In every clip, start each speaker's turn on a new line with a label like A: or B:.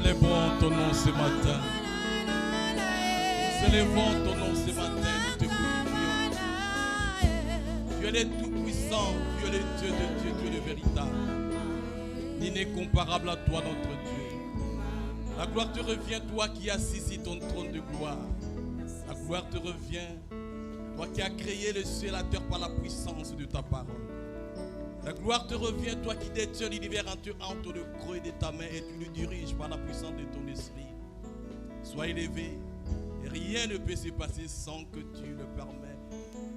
A: célébrons ton nom ce matin. Nous célébrons ton nom ce matin. Nous te glorifions. Tu es le tout-puissant. Tu es le Dieu de Dieu. Tu es le véritable. Il n'est comparable à toi, notre Dieu. La gloire te revient, toi qui assis sur ton trône de gloire. La gloire te revient, toi qui as créé le ciel et la terre par la puissance de ta parole. La gloire te revient, toi qui détiens l'univers entre le creux de ta main et tu le diriges par la puissance de ton esprit. Sois élevé, et rien ne peut se passer sans que tu le permets.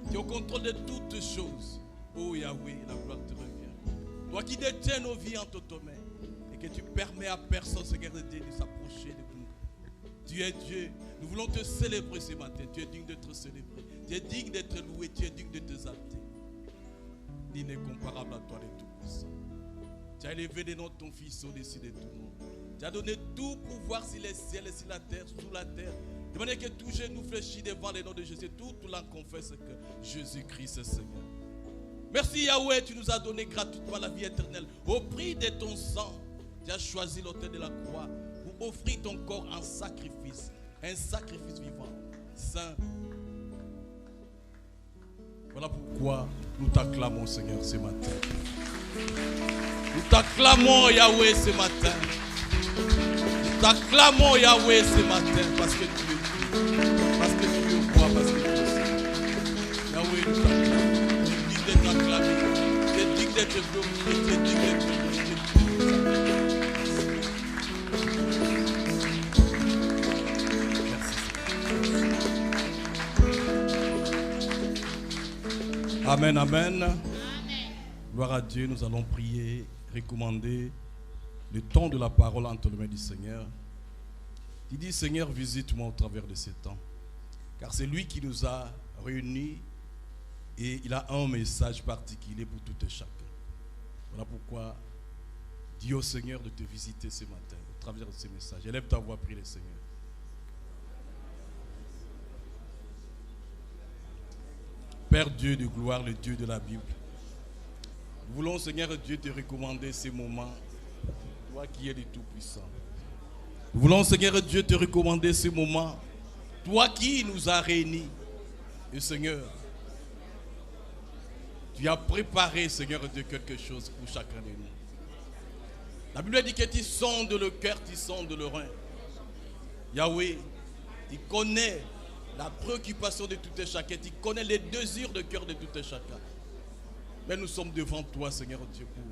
A: Tu es au contrôle de toutes choses. Oh Yahweh, la gloire te revient. Toi qui détiens nos vies entre tes mains et que tu permets à personne, Seigneur de Dieu, de s'approcher de nous. Tu es Dieu. Nous voulons te célébrer ce matin. Tu es digne d'être célébré. Tu es digne d'être loué. Tu es digne de te exalter. Il n'est comparable à toi, le Tout-Puissant. Tu as élevé les noms de ton Fils au-dessus de tout nom. Tu as donné tout pouvoir sur les ciels et sur la terre, sous la terre. De manière que tout genou fléchit devant les noms de Jésus. Tout langue confesse que Jésus-Christ est Seigneur. Merci Yahweh, tu nous as donné gratuitement la vie éternelle. Au prix de ton sang, tu as choisi l'autel de la croix pour offrir ton corps en sacrifice. Un sacrifice vivant, saint. Voilà pourquoi nous t'acclamons, Seigneur, ce matin. Nous t'acclamons, Yahweh, ce matin. Nous t'acclamons, Yahweh, ce matin, parce que tu es Dieu. Parce que tu es roi, parce que tu es Seigneur. Yahweh, nous t'acclamons. Tu es digne d'être acclamé. Tu es digne d'être glorifié. Tu es digne d'être glorifié. Amen, amen, amen. Gloire à Dieu, nous allons prier, recommander le temps de la parole entre les mains du Seigneur. Il dit, Seigneur, visite-moi au travers de ce temps. Car c'est lui qui nous a réunis et il a un message particulier pour tout et chacun. Voilà pourquoi dis au Seigneur de te visiter ce matin au travers de ce message. Élève ta voix, prie le Seigneur. Père Dieu de gloire, le Dieu de la Bible. Nous voulons, Seigneur Dieu, te recommander ces moments, toi qui es le Tout-Puissant. Nous voulons, Seigneur Dieu, te recommander ces moments, toi qui nous as réunis. Et Seigneur, tu as préparé, Seigneur Dieu, quelque chose pour chacun de nous. La Bible dit que tu sondes le cœur, tu sondes le rein. Yahweh, tu connais la préoccupation de tout et chacun. Tu connais les désirs de cœur de tout et chacun. Mais nous sommes devant toi, Seigneur Dieu, pour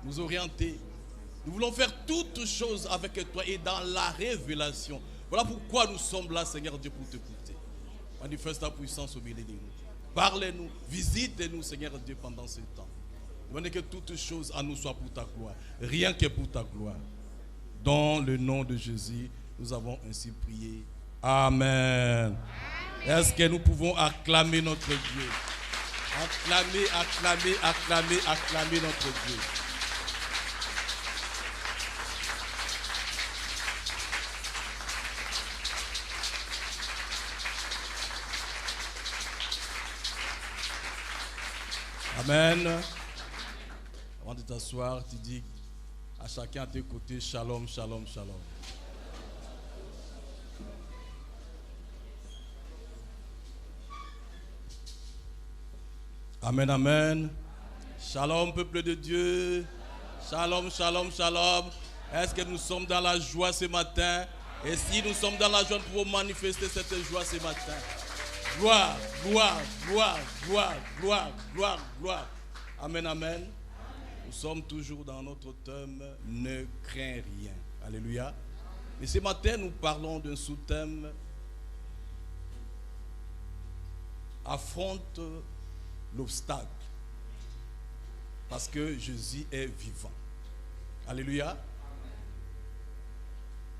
A: nous orienter. Nous voulons faire toutes choses avec toi et dans la révélation. Voilà pourquoi nous sommes là, Seigneur Dieu, pour t'écouter. Manifeste ta puissance au milieu de nous. Parlez-nous, visite-nous, Seigneur Dieu, pendant ce temps. Demandez que toutes choses à nous soient pour ta gloire. Rien que pour ta gloire. Dans le nom de Jésus, nous avons ainsi prié. Amen. Est-ce que nous pouvons acclamer notre Dieu? Acclamer, acclamer, acclamer, acclamer notre Dieu. Amen. Avant de t'asseoir, tu dis à chacun à tes côtés, shalom, shalom, shalom. Amen, amen. Shalom, peuple de Dieu. Shalom, shalom, shalom. Est-ce que nous sommes dans la joie ce matin? Et si nous sommes dans la joie, nous pouvons manifester cette joie ce matin. Gloire, gloire, gloire, gloire, gloire, gloire, gloire. Amen, amen. Nous sommes toujours dans notre thème, ne crains rien. Alléluia. Et ce matin, nous parlons d'un sous-thème, affronte l'obstacle, parce que Jésus est vivant. Alléluia.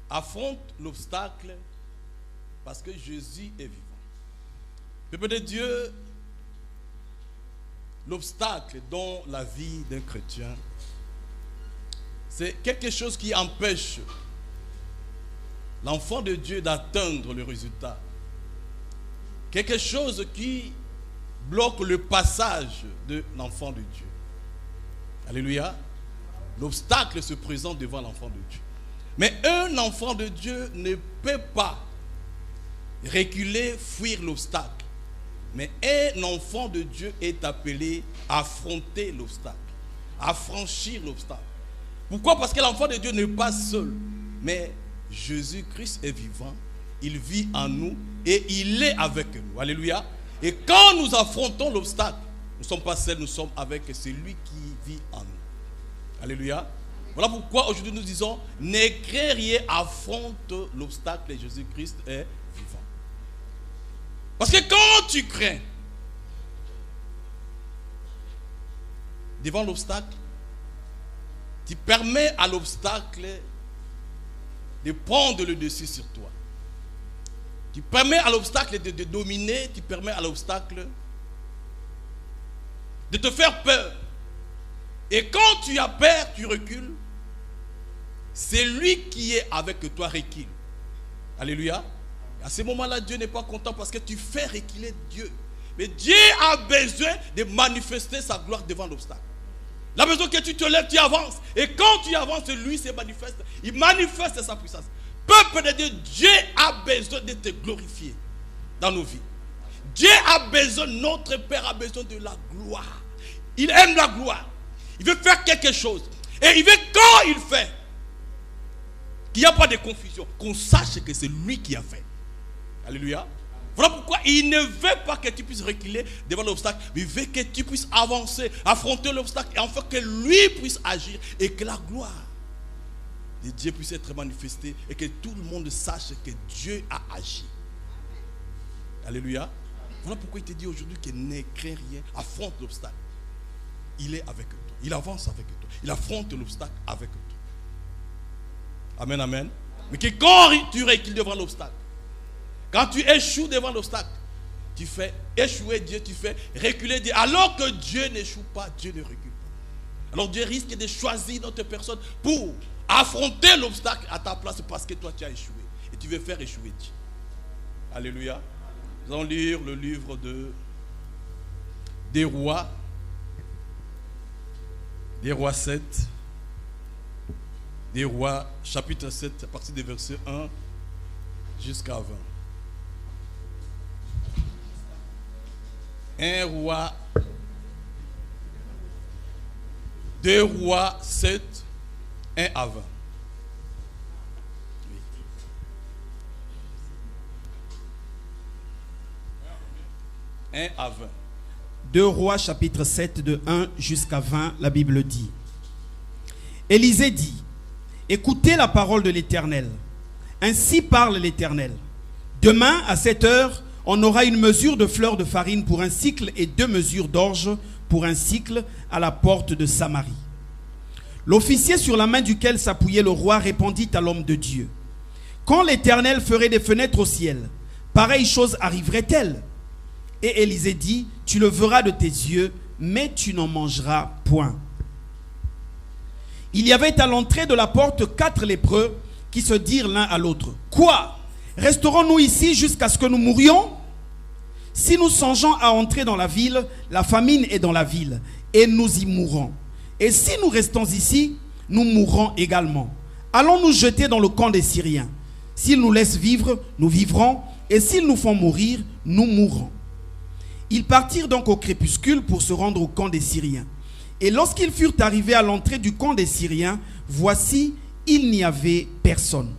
A: Affronte l'obstacle parce que Jésus est vivant. Peuple de Dieu, l'obstacle dans la vie d'un chrétien, c'est quelque chose qui empêche l'enfant de Dieu d'atteindre le résultat. Quelque chose qui bloque le passage de l'enfant de Dieu. Alléluia. L'obstacle se présente devant l'enfant de Dieu. Mais un enfant de Dieu ne peut pas reculer, fuir l'obstacle. Mais un enfant de Dieu est appelé à affronter l'obstacle, à franchir l'obstacle. Pourquoi? Parce que l'enfant de Dieu n'est pas seul, mais Jésus-Christ est vivant, il vit en nous et il est avec nous. Alléluia. Et quand nous affrontons l'obstacle, nous ne sommes pas seuls, nous sommes avec celui qui vit en nous. Alléluia. Voilà pourquoi aujourd'hui nous disons, ne crains rien, affronte l'obstacle et Jésus-Christ est vivant. Parce que quand tu crains devant l'obstacle, tu permets à l'obstacle de prendre le dessus sur toi. Tu permets à l'obstacle de dominer, tu permets à l'obstacle de te faire peur. Et quand tu as peur, tu recules. C'est lui qui est avec toi recule. Alléluia. À ce moment-là, Dieu n'est pas content parce que tu fais reculer Dieu. Mais Dieu a besoin de manifester sa gloire devant l'obstacle. Il a besoin que tu te lèves, tu avances. Et quand tu avances, lui se manifeste. Il manifeste sa puissance. Peuple de Dieu, Dieu a besoin de te glorifier dans nos vies. Dieu a besoin, notre Père a besoin de la gloire. Il aime la gloire. Il veut faire quelque chose. Et il veut, quand il fait, qu'il n'y a pas de confusion, qu'on sache que c'est lui qui a fait. Alléluia. Voilà pourquoi il ne veut pas que tu puisses reculer devant l'obstacle, mais il veut que tu puisses avancer, affronter l'obstacle, et enfin que lui puisse agir et que la gloire de Dieu puisse être manifestée et que tout le monde sache que Dieu a agi. Alléluia. Voilà pourquoi il te dit aujourd'hui que ne crains rien, affronte l'obstacle. Il est avec toi, il avance avec toi, il affronte l'obstacle avec toi. Amen, amen. Mais que quand tu recules devant l'obstacle, quand tu échoues devant l'obstacle, tu fais échouer Dieu, tu fais reculer Dieu. Alors que Dieu n'échoue pas, Dieu ne recule pas. Alors Dieu risque de choisir notre personne pour affronter l'obstacle à ta place parce que toi tu as échoué. Et tu veux faire échouer Dieu. Alléluia. Nous allons lire le livre des rois. Des rois 7. Des rois chapitre 7 à partir des versets 1 jusqu'à 20. 1 roi, 2 rois 7, 1 à 20. Oui. 1 à 20.
B: 2 rois chapitre 7 de 1 jusqu'à 20, la Bible dit. Élisée dit, écoutez la parole de l'Éternel. Ainsi parle l'Éternel. Demain à 7 heures, on aura une mesure de fleur de farine pour un cycle et 2 mesures d'orge pour un cycle à la porte de Samarie. L'officier sur la main duquel s'appuyait le roi répondit à l'homme de Dieu. Quand l'Éternel ferait des fenêtres au ciel, pareille chose arriverait-elle? Et Élisée dit, tu le verras de tes yeux, mais tu n'en mangeras point. Il y avait à l'entrée de la porte 4 lépreux qui se dirent l'un à l'autre, quoi? Resterons-nous ici jusqu'à ce que nous mourions? Si nous songeons à entrer dans la ville, la famine est dans la ville, et nous y mourrons. Et si nous restons ici, nous mourrons également. Allons nous jeter dans le camp des Syriens. S'ils nous laissent vivre, nous vivrons, et s'ils nous font mourir, nous mourrons. Ils partirent donc au crépuscule pour se rendre au camp des Syriens. Et lorsqu'ils furent arrivés à l'entrée du camp des Syriens, voici, il n'y avait personne.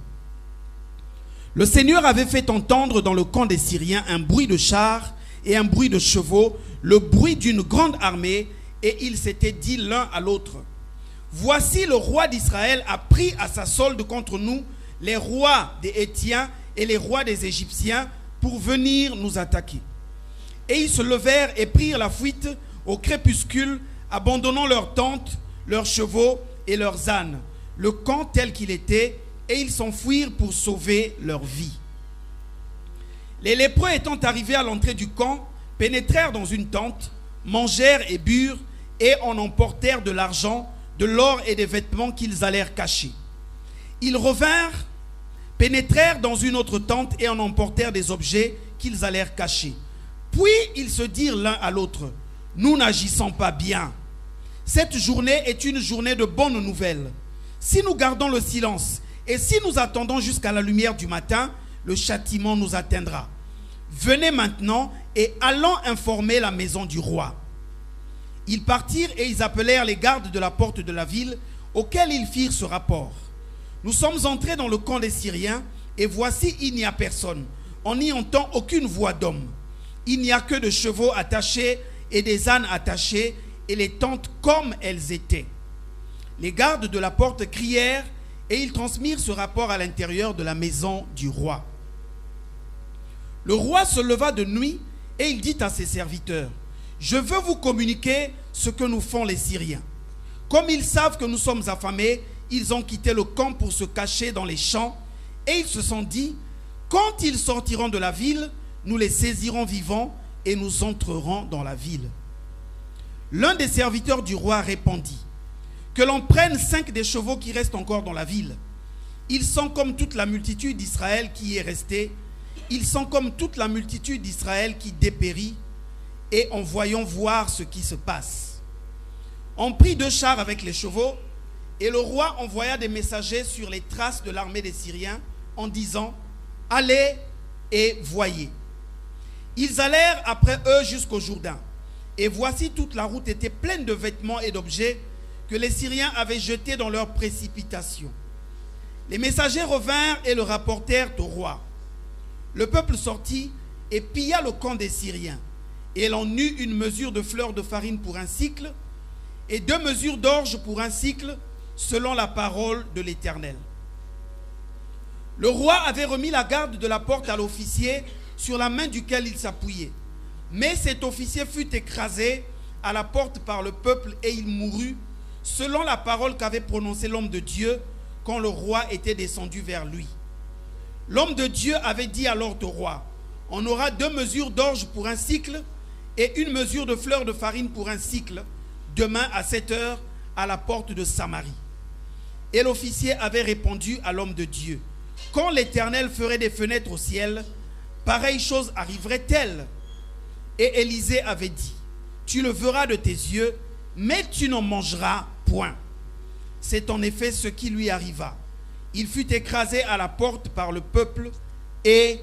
B: Le Seigneur avait fait entendre dans le camp des Syriens un bruit de chars et un bruit de chevaux, le bruit d'une grande armée, et ils s'étaient dit l'un à l'autre, voici le roi d'Israël a pris à sa solde contre nous les rois des Hétiens et les rois des Égyptiens pour venir nous attaquer. Et ils se levèrent et prirent la fuite au crépuscule, abandonnant leurs tentes, leurs chevaux et leurs ânes, le camp tel qu'il était, et ils s'enfuirent pour sauver leur vie. Les lépreux étant arrivés à l'entrée du camp, pénétrèrent dans une tente, mangèrent et burent, et en emportèrent de l'argent, de l'or et des vêtements qu'ils allèrent cacher. Ils revinrent, pénétrèrent dans une autre tente et en emportèrent des objets qu'ils allèrent cacher. Puis ils se dirent l'un à l'autre, nous n'agissons pas bien. Cette journée est une journée de bonnes nouvelles. Si nous gardons le silence Et si nous attendons jusqu'à la lumière du matin, le châtiment nous atteindra. Venez maintenant et allons informer la maison du roi. » Ils partirent et ils appelèrent les gardes de la porte de la ville, auxquels ils firent ce rapport. « Nous sommes entrés dans le camp des Syriens, et voici, il n'y a personne. On n'y entend aucune voix d'homme. Il n'y a que de chevaux attachés et des ânes attachés, et les tentes comme elles étaient. » Les gardes de la porte crièrent, et ils transmirent ce rapport à l'intérieur de la maison du roi. Le roi se leva de nuit et il dit à ses serviteurs, « Je veux vous communiquer ce que nous font les Syriens. Comme ils savent que nous sommes affamés, ils ont quitté le camp pour se cacher dans les champs et ils se sont dit, quand ils sortiront de la ville, nous les saisirons vivants et nous entrerons dans la ville. » L'un des serviteurs du roi répondit, « Que l'on prenne 5 des chevaux qui restent encore dans la ville. Ils sont comme toute la multitude d'Israël qui y est restée. Ils sont comme toute la multitude d'Israël qui dépérit, et en voyant voir ce qui se passe. » On prit 2 chars avec les chevaux, et le roi envoya des messagers sur les traces de l'armée des Syriens en disant, « Allez et voyez. » Ils allèrent après eux jusqu'au Jourdain, et voici toute la route était pleine de vêtements et d'objets que les Syriens avaient jetés dans leur précipitation. Les messagers revinrent et le rapportèrent au roi. Le peuple sortit et pilla le camp des Syriens. Et elle en eut une mesure de fleurs de farine pour un cycle et 2 mesures d'orge pour un cycle, selon la parole de l'Éternel. Le roi avait remis la garde de la porte à l'officier sur la main duquel il s'appuyait. Mais cet officier fut écrasé à la porte par le peuple et il mourut, selon la parole qu'avait prononcée l'homme de Dieu quand le roi était descendu vers lui. L'homme de Dieu avait dit alors au roi, « On aura 2 mesures d'orge pour un cycle et 1 mesure de fleurs de farine pour un cycle, demain à 7 heures à la porte de Samarie. » Et l'officier avait répondu à l'homme de Dieu, « Quand l'Éternel ferait des fenêtres au ciel, pareille chose arriverait-elle » Et Élisée avait dit, « Tu le verras de tes yeux, mais tu n'en mangeras point. » C'est en effet ce qui lui arriva. Il fut écrasé à la porte par le peuple et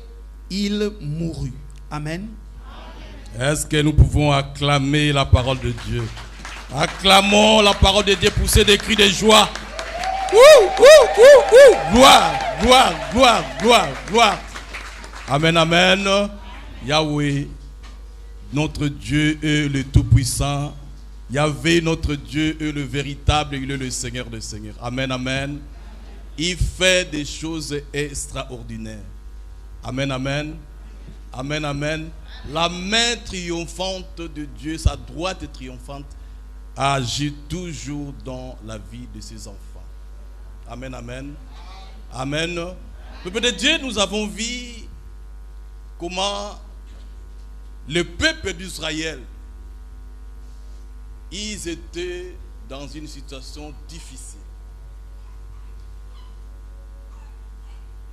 B: il mourut. Amen.
A: Est-ce que nous pouvons acclamer la parole de Dieu? Acclamons la parole de Dieu, pousser des cris de joie. Gloire, gloire, gloire, gloire, gloire. Amen, amen. Yahweh, notre Dieu est le Tout-Puissant. Yahvé, notre Dieu est le véritable, il est le Seigneur des Seigneurs. Amen, amen. Il fait des choses extraordinaires. Amen, amen. Amen, amen. La main triomphante de Dieu, sa droite triomphante, agit toujours dans la vie de ses enfants. Amen, amen. Amen. Peuple de Dieu, nous avons vu comment le peuple d'Israël, ils étaient dans une situation difficile.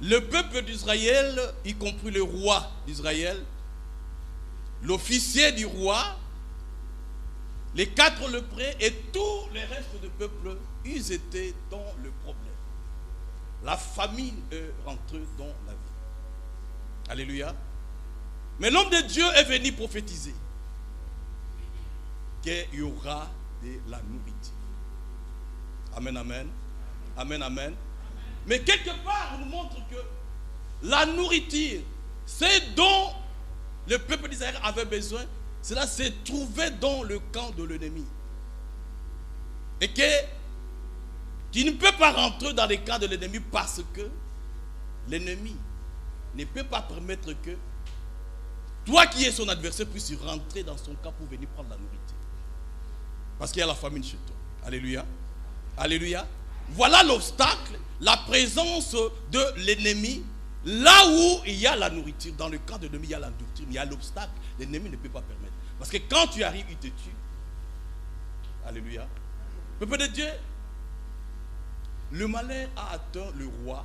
A: Le peuple d'Israël, y compris le roi d'Israël, l'officier du roi, les 4 lépreux et tous les restes du peuple, ils étaient dans le problème. La famine est rentrée dans la vie. Alléluia. Mais l'homme de Dieu est venu prophétiser qu'il y aura de la nourriture. Amen, amen. Amen, amen. Mais quelque part, on nous montre que la nourriture, c'est dont le peuple d'Israël avait besoin, cela s'est trouvé dans le camp de l'ennemi. Et que tu ne peux pas rentrer dans le camp de l'ennemi parce que l'ennemi ne peut pas permettre que toi qui es son adversaire puisses rentrer dans son camp pour venir prendre la nourriture. Parce qu'il y a la famine chez toi. Alléluia. Alléluia. Voilà l'obstacle, la présence de l'ennemi. Là où il y a la nourriture, dans le camp de l'ennemi, il y a la nourriture, il y a l'obstacle, l'ennemi ne peut pas permettre. Parce que quand tu arrives, il te tue. Alléluia. Peuple de Dieu, le malheur a atteint le roi,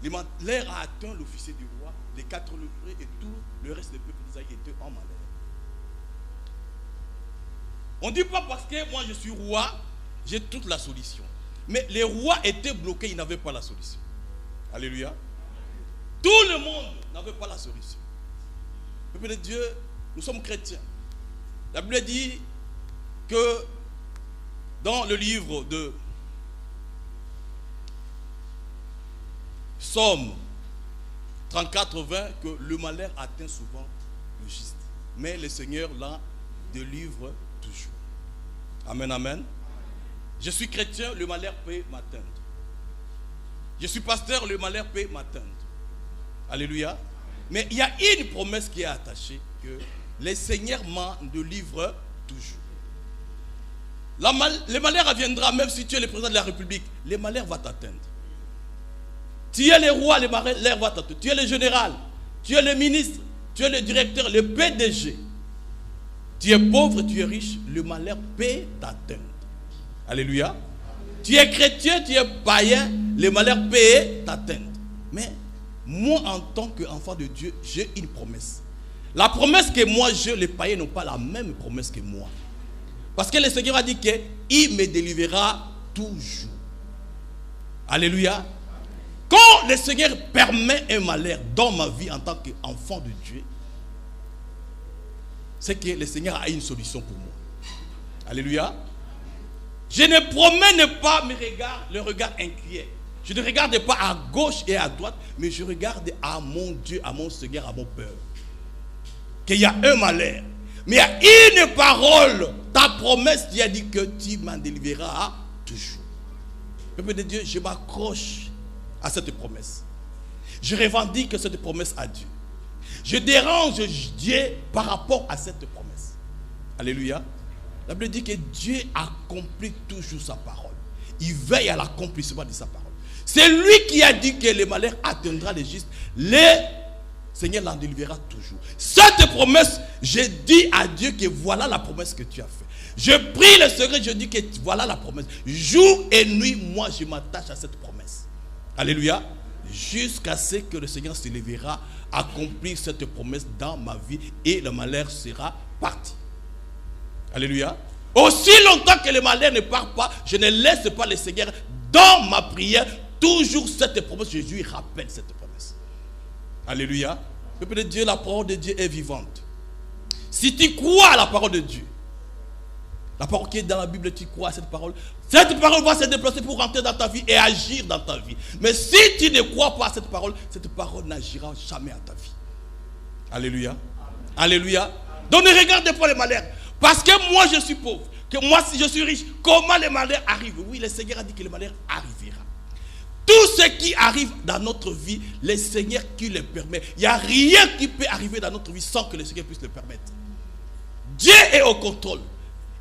A: le malheur a atteint l'officier du roi, les 4 lépreux et tout le reste des peuples d'Israël étaient en malheur. On ne dit pas parce que moi je suis roi, j'ai toute la solution. Mais les rois étaient bloqués, ils n'avaient pas la solution. Alléluia. Tout le monde n'avait pas la solution. Peuple de Dieu, nous sommes chrétiens. La Bible dit que dans le livre de Psaume 34, 20, que le malheur atteint souvent le juste. Mais le Seigneur la délivre toujours. Amen, amen. Je suis chrétien, le malheur peut m'atteindre. Je suis pasteur, le malheur peut m'atteindre. Alléluia. Mais il y a une promesse qui est attachée, que le Seigneur m'en délivre toujours. Le malheur reviendra, même si tu es le président de la République, le malheur va t'atteindre. Tu es le roi, le malheur va t'atteindre. Tu es le général, tu es le ministre, tu es le directeur, le PDG. Tu es pauvre, tu es riche, le malheur peut t'atteindre. Alléluia. Tu es chrétien, tu es païen, le malheur peut t'atteindre. Mais moi, en tant qu'enfant de Dieu, j'ai une promesse. La promesse que moi j'ai, les païens n'ont pas la même promesse que moi. Parce que le Seigneur a dit qu'il me délivrera toujours. Alléluia. Quand le Seigneur permet un malheur dans ma vie en tant qu'enfant de Dieu, c'est que le Seigneur a une solution pour moi. Alléluia. Je ne promène pas le regard inquiet. Je ne regarde pas à gauche et à droite, mais je regarde à mon Dieu, à mon Seigneur, à mon Père. Qu'il y a un malheur. Mais il y a une parole, ta promesse, tu as dit que tu m'en délivreras toujours. Peuple de Dieu, je m'accroche à cette promesse. Je revendique cette promesse à Dieu. Je dérange Dieu par rapport à cette promesse. Alléluia. La Bible dit que Dieu accomplit toujours sa parole. Il veille à l'accomplissement de sa parole. C'est lui qui a dit que le malheur atteindra les justes. Le Seigneur l'en délivrera toujours. Cette promesse, je dis à Dieu que voilà la promesse que tu as faite. Je prie le Seigneur, je dis que voilà la promesse. Jour et nuit, moi je m'attache à cette promesse. Alléluia. Jusqu'à ce que le Seigneur se lèvera, accomplir cette promesse dans ma vie et le malheur sera parti. Alléluia. Aussi longtemps que le malheur ne part pas, je ne laisse pas le Seigneur dans ma prière. Toujours cette promesse, Jésus lui rappelle cette promesse. Alléluia. Peuple de Dieu, la parole de Dieu est vivante. Si tu crois à la parole de Dieu, la parole qui est dans la Bible, tu crois à cette parole va se déplacer pour rentrer dans ta vie et agir dans ta vie. Mais si tu ne crois pas à cette parole n'agira jamais à ta vie. Alléluia. Alléluia. Donc ne regarde pas les malheurs. Parce que moi je suis pauvre, que moi si je suis riche, comment les malheurs arrivent? Oui, le Seigneur a dit que les malheurs arrivera. Tout ce qui arrive dans notre vie, le Seigneur qui le permet. Il n'y a rien qui peut arriver dans notre vie sans que le Seigneur puisse le permettre. Dieu est au contrôle.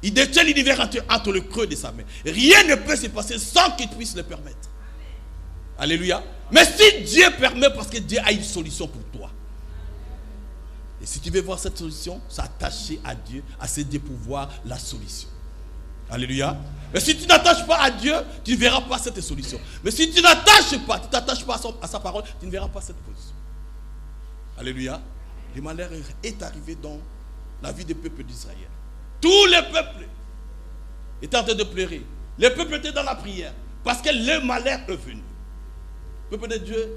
A: Il détient l'univers entre le creux de sa main. Rien ne peut se passer sans qu'il puisse le permettre. Alléluia. Mais si Dieu permet, parce que Dieu a une solution pour toi. Et si tu veux voir cette solution, s'attacher à Dieu, à ses pouvoirs, la solution. Alléluia. Mais si tu n'attaches pas à Dieu, tu ne verras pas cette solution. Mais si tu n'attaches pas, tu ne t'attaches pas à sa parole, tu ne verras pas cette position. Alléluia. Le malheur est arrivé dans la vie des peuples d'Israël. Tous les peuples étaient en train de pleurer. Les peuples étaient dans la prière. Parce que le malheur est venu. Peuple de Dieu.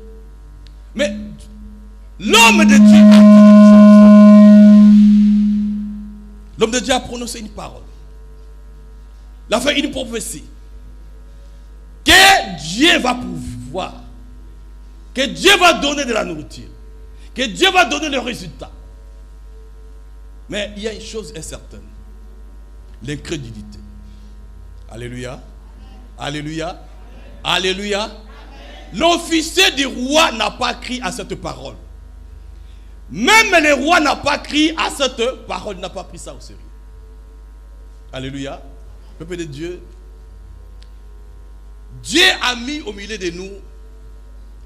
A: Mais l'homme de Dieu a prononcé une parole. Il a fait une prophétie. Que Dieu va pouvoir. Que Dieu va donner de la nourriture. Que Dieu va donner le résultat. Mais il y a une chose incertaine. L'incrédulité. Alléluia. Alléluia. Alléluia. L'officier du roi n'a pas crié à cette parole. Même le roi n'a pas crié à cette parole. Il n'a pas pris ça au sérieux. Alléluia. Peuple de Dieu. Dieu a mis au milieu de nous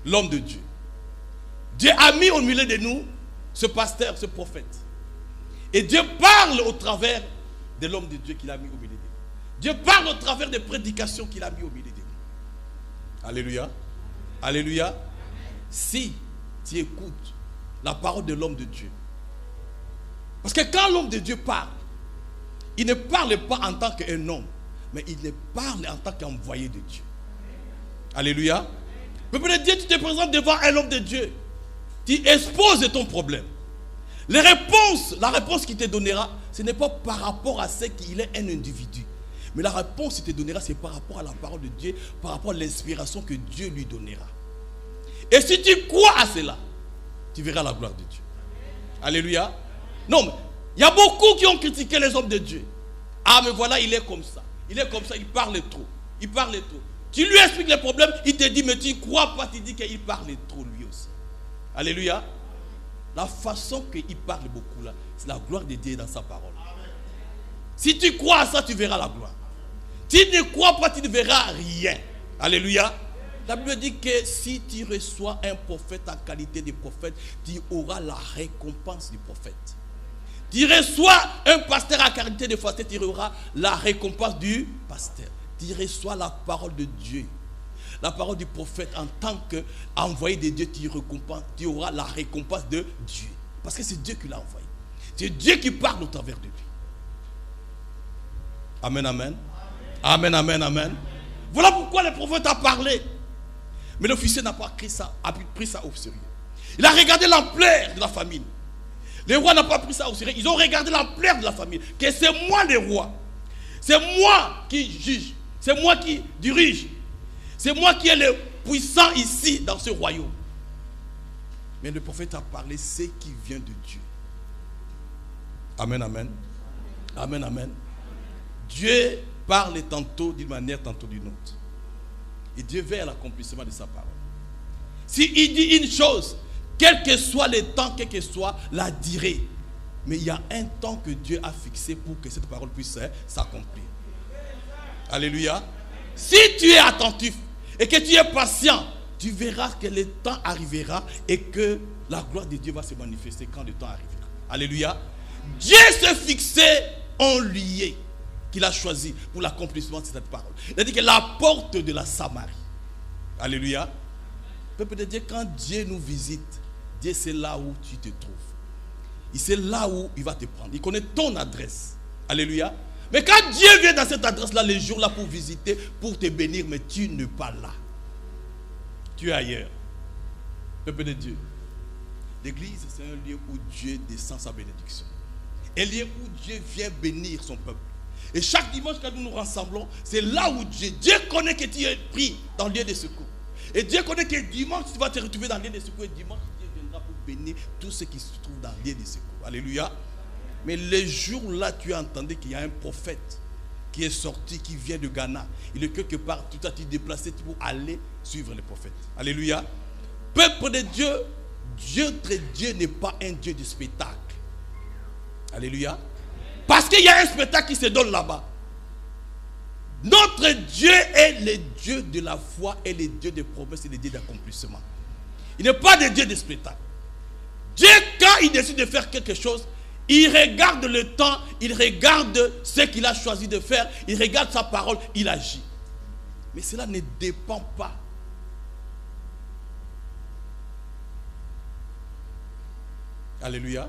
A: l'homme de Dieu. Dieu a mis au milieu de nous ce pasteur, ce prophète. Et Dieu parle au travers de l'homme de Dieu qu'il a mis au milieu de nous. Dieu parle au travers des prédications qu'il a mis au milieu de nous. Alléluia. Alléluia. Si tu écoutes la parole de l'homme de Dieu. Parce que quand l'homme de Dieu parle, il ne parle pas en tant qu'un homme, mais il parle en tant qu'envoyé de Dieu. Alléluia. Peuple de Dieu, tu te présentes devant un homme de Dieu. Tu exposes ton problème. La réponse qu'il te donnera, ce n'est pas par rapport à ce qu'il est un individu. Mais la réponse qu'il te donnera, c'est par rapport à la parole de Dieu, par rapport à l'inspiration que Dieu lui donnera. Et si tu crois à cela, tu verras la gloire de Dieu. Alléluia. Non, mais il y a beaucoup qui ont critiqué les hommes de Dieu. Ah, mais voilà, il est comme ça. Il est comme ça, il parle trop. Il parle trop. Tu lui expliques les problèmes, il te dit, mais tu ne crois pas, tu dis qu'il parle trop lui aussi. Alléluia. La façon qu'il parle beaucoup là, c'est la gloire de Dieu dans sa parole. Si tu crois à ça, tu verras la gloire. Tu ne crois pas, tu ne verras rien. Alléluia. La Bible dit que si tu reçois un prophète en qualité de prophète, tu auras la récompense du prophète. Tu reçois un pasteur en qualité de pasteur, tu auras la récompense du pasteur. Tu reçois la parole de Dieu. La parole du prophète en tant qu'envoyé de Dieu, tu auras la récompense de Dieu. Parce que c'est Dieu qui l'a envoyé. C'est Dieu qui parle au travers de lui. Amen, amen. Amen, amen, amen. Voilà pourquoi le prophète a parlé. Mais l'officier n'a pas pris ça au sérieux. Il a regardé l'ampleur de la famine. Les rois n'ont pas pris ça au sérieux. Ils ont regardé l'ampleur de la famine. Que c'est moi le roi. C'est moi qui juge. C'est moi qui dirige. C'est moi qui est le puissant ici dans ce royaume. Mais le prophète a parlé ce qui vient de Dieu. Amen, amen. Amen, amen. Dieu parle tantôt d'une manière, tantôt d'une autre. Et Dieu veille à l'accomplissement de sa parole. S'il dit une chose, quel que soit le temps, quelle que soit la durée, mais il y a un temps que Dieu a fixé pour que cette parole puisse s'accomplir. Alléluia. Si tu es attentif et que tu es patient, tu verras que le temps arrivera et que la gloire de Dieu va se manifester quand le temps arrivera. Alléluia. Dieu s'est fixé un lieu qu'il a choisi pour l'accomplissement de cette parole. Il a dit que la porte de la Samarie. Alléluia. Peuple de Dieu, quand Dieu nous visite, Dieu c'est là où tu te trouves. Il sait là où il va te prendre. Il connaît ton adresse. Alléluia. Mais quand Dieu vient dans cette adresse-là, les jours-là pour visiter, pour te bénir, mais tu n'es pas là. Tu es ailleurs. Peuple de Dieu. L'église, c'est un lieu où Dieu descend sa bénédiction. Un lieu où Dieu vient bénir son peuple. Et chaque dimanche, quand nous nous rassemblons, c'est là où Dieu connaît que tu es pris dans le lieu de secours. Et Dieu connaît que dimanche, tu vas te retrouver dans le lieu de secours. Et dimanche, Dieu viendra pour bénir tous ceux qui se trouvent dans le lieu de secours. Alléluia. Mais les jours-là, tu as entendu qu'il y a un prophète qui est sorti, qui vient de Ghana. Il est quelque part, tout à fait déplacé pour aller suivre le prophète. Alléluia. Peuple de Dieu, notre Dieu n'est pas un Dieu de spectacle. Alléluia. Parce qu'il y a un spectacle qui se donne là-bas. Notre Dieu est le Dieu de la foi et le Dieu des promesses et le Dieu d'accomplissement. Il n'est pas le Dieu de spectacle. Dieu, quand il décide de faire quelque chose, il regarde le temps, il regarde ce qu'il a choisi de faire, il regarde sa parole, il agit. Mais cela ne dépend pas. Alléluia.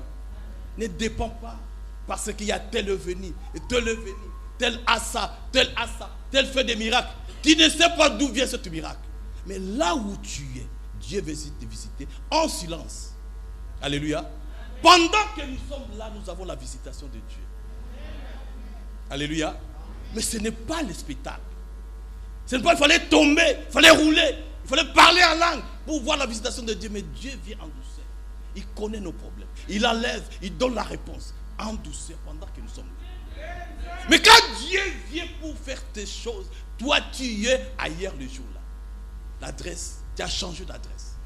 A: Ne dépend pas. Parce qu'il y a tel venu, et tel venu, tel a ça, tel fait des miracles. Tu ne sais pas d'où vient ce miracle. Mais là où tu es, Dieu veut te visiter en silence. Alléluia. Pendant que nous sommes là, nous avons la visitation de Dieu. Alléluia. Mais ce n'est pas le spectacle. Ce n'est pas il fallait tomber, il fallait rouler, il fallait parler en langue pour voir la visitation de Dieu. Mais Dieu vient en douceur. Il connaît nos problèmes. Il enlève, il donne la réponse. En douceur pendant que nous sommes là. Mais quand Dieu vient pour faire tes choses, toi tu es ailleurs le jour-là. L'adresse, tu as changé d'adresse.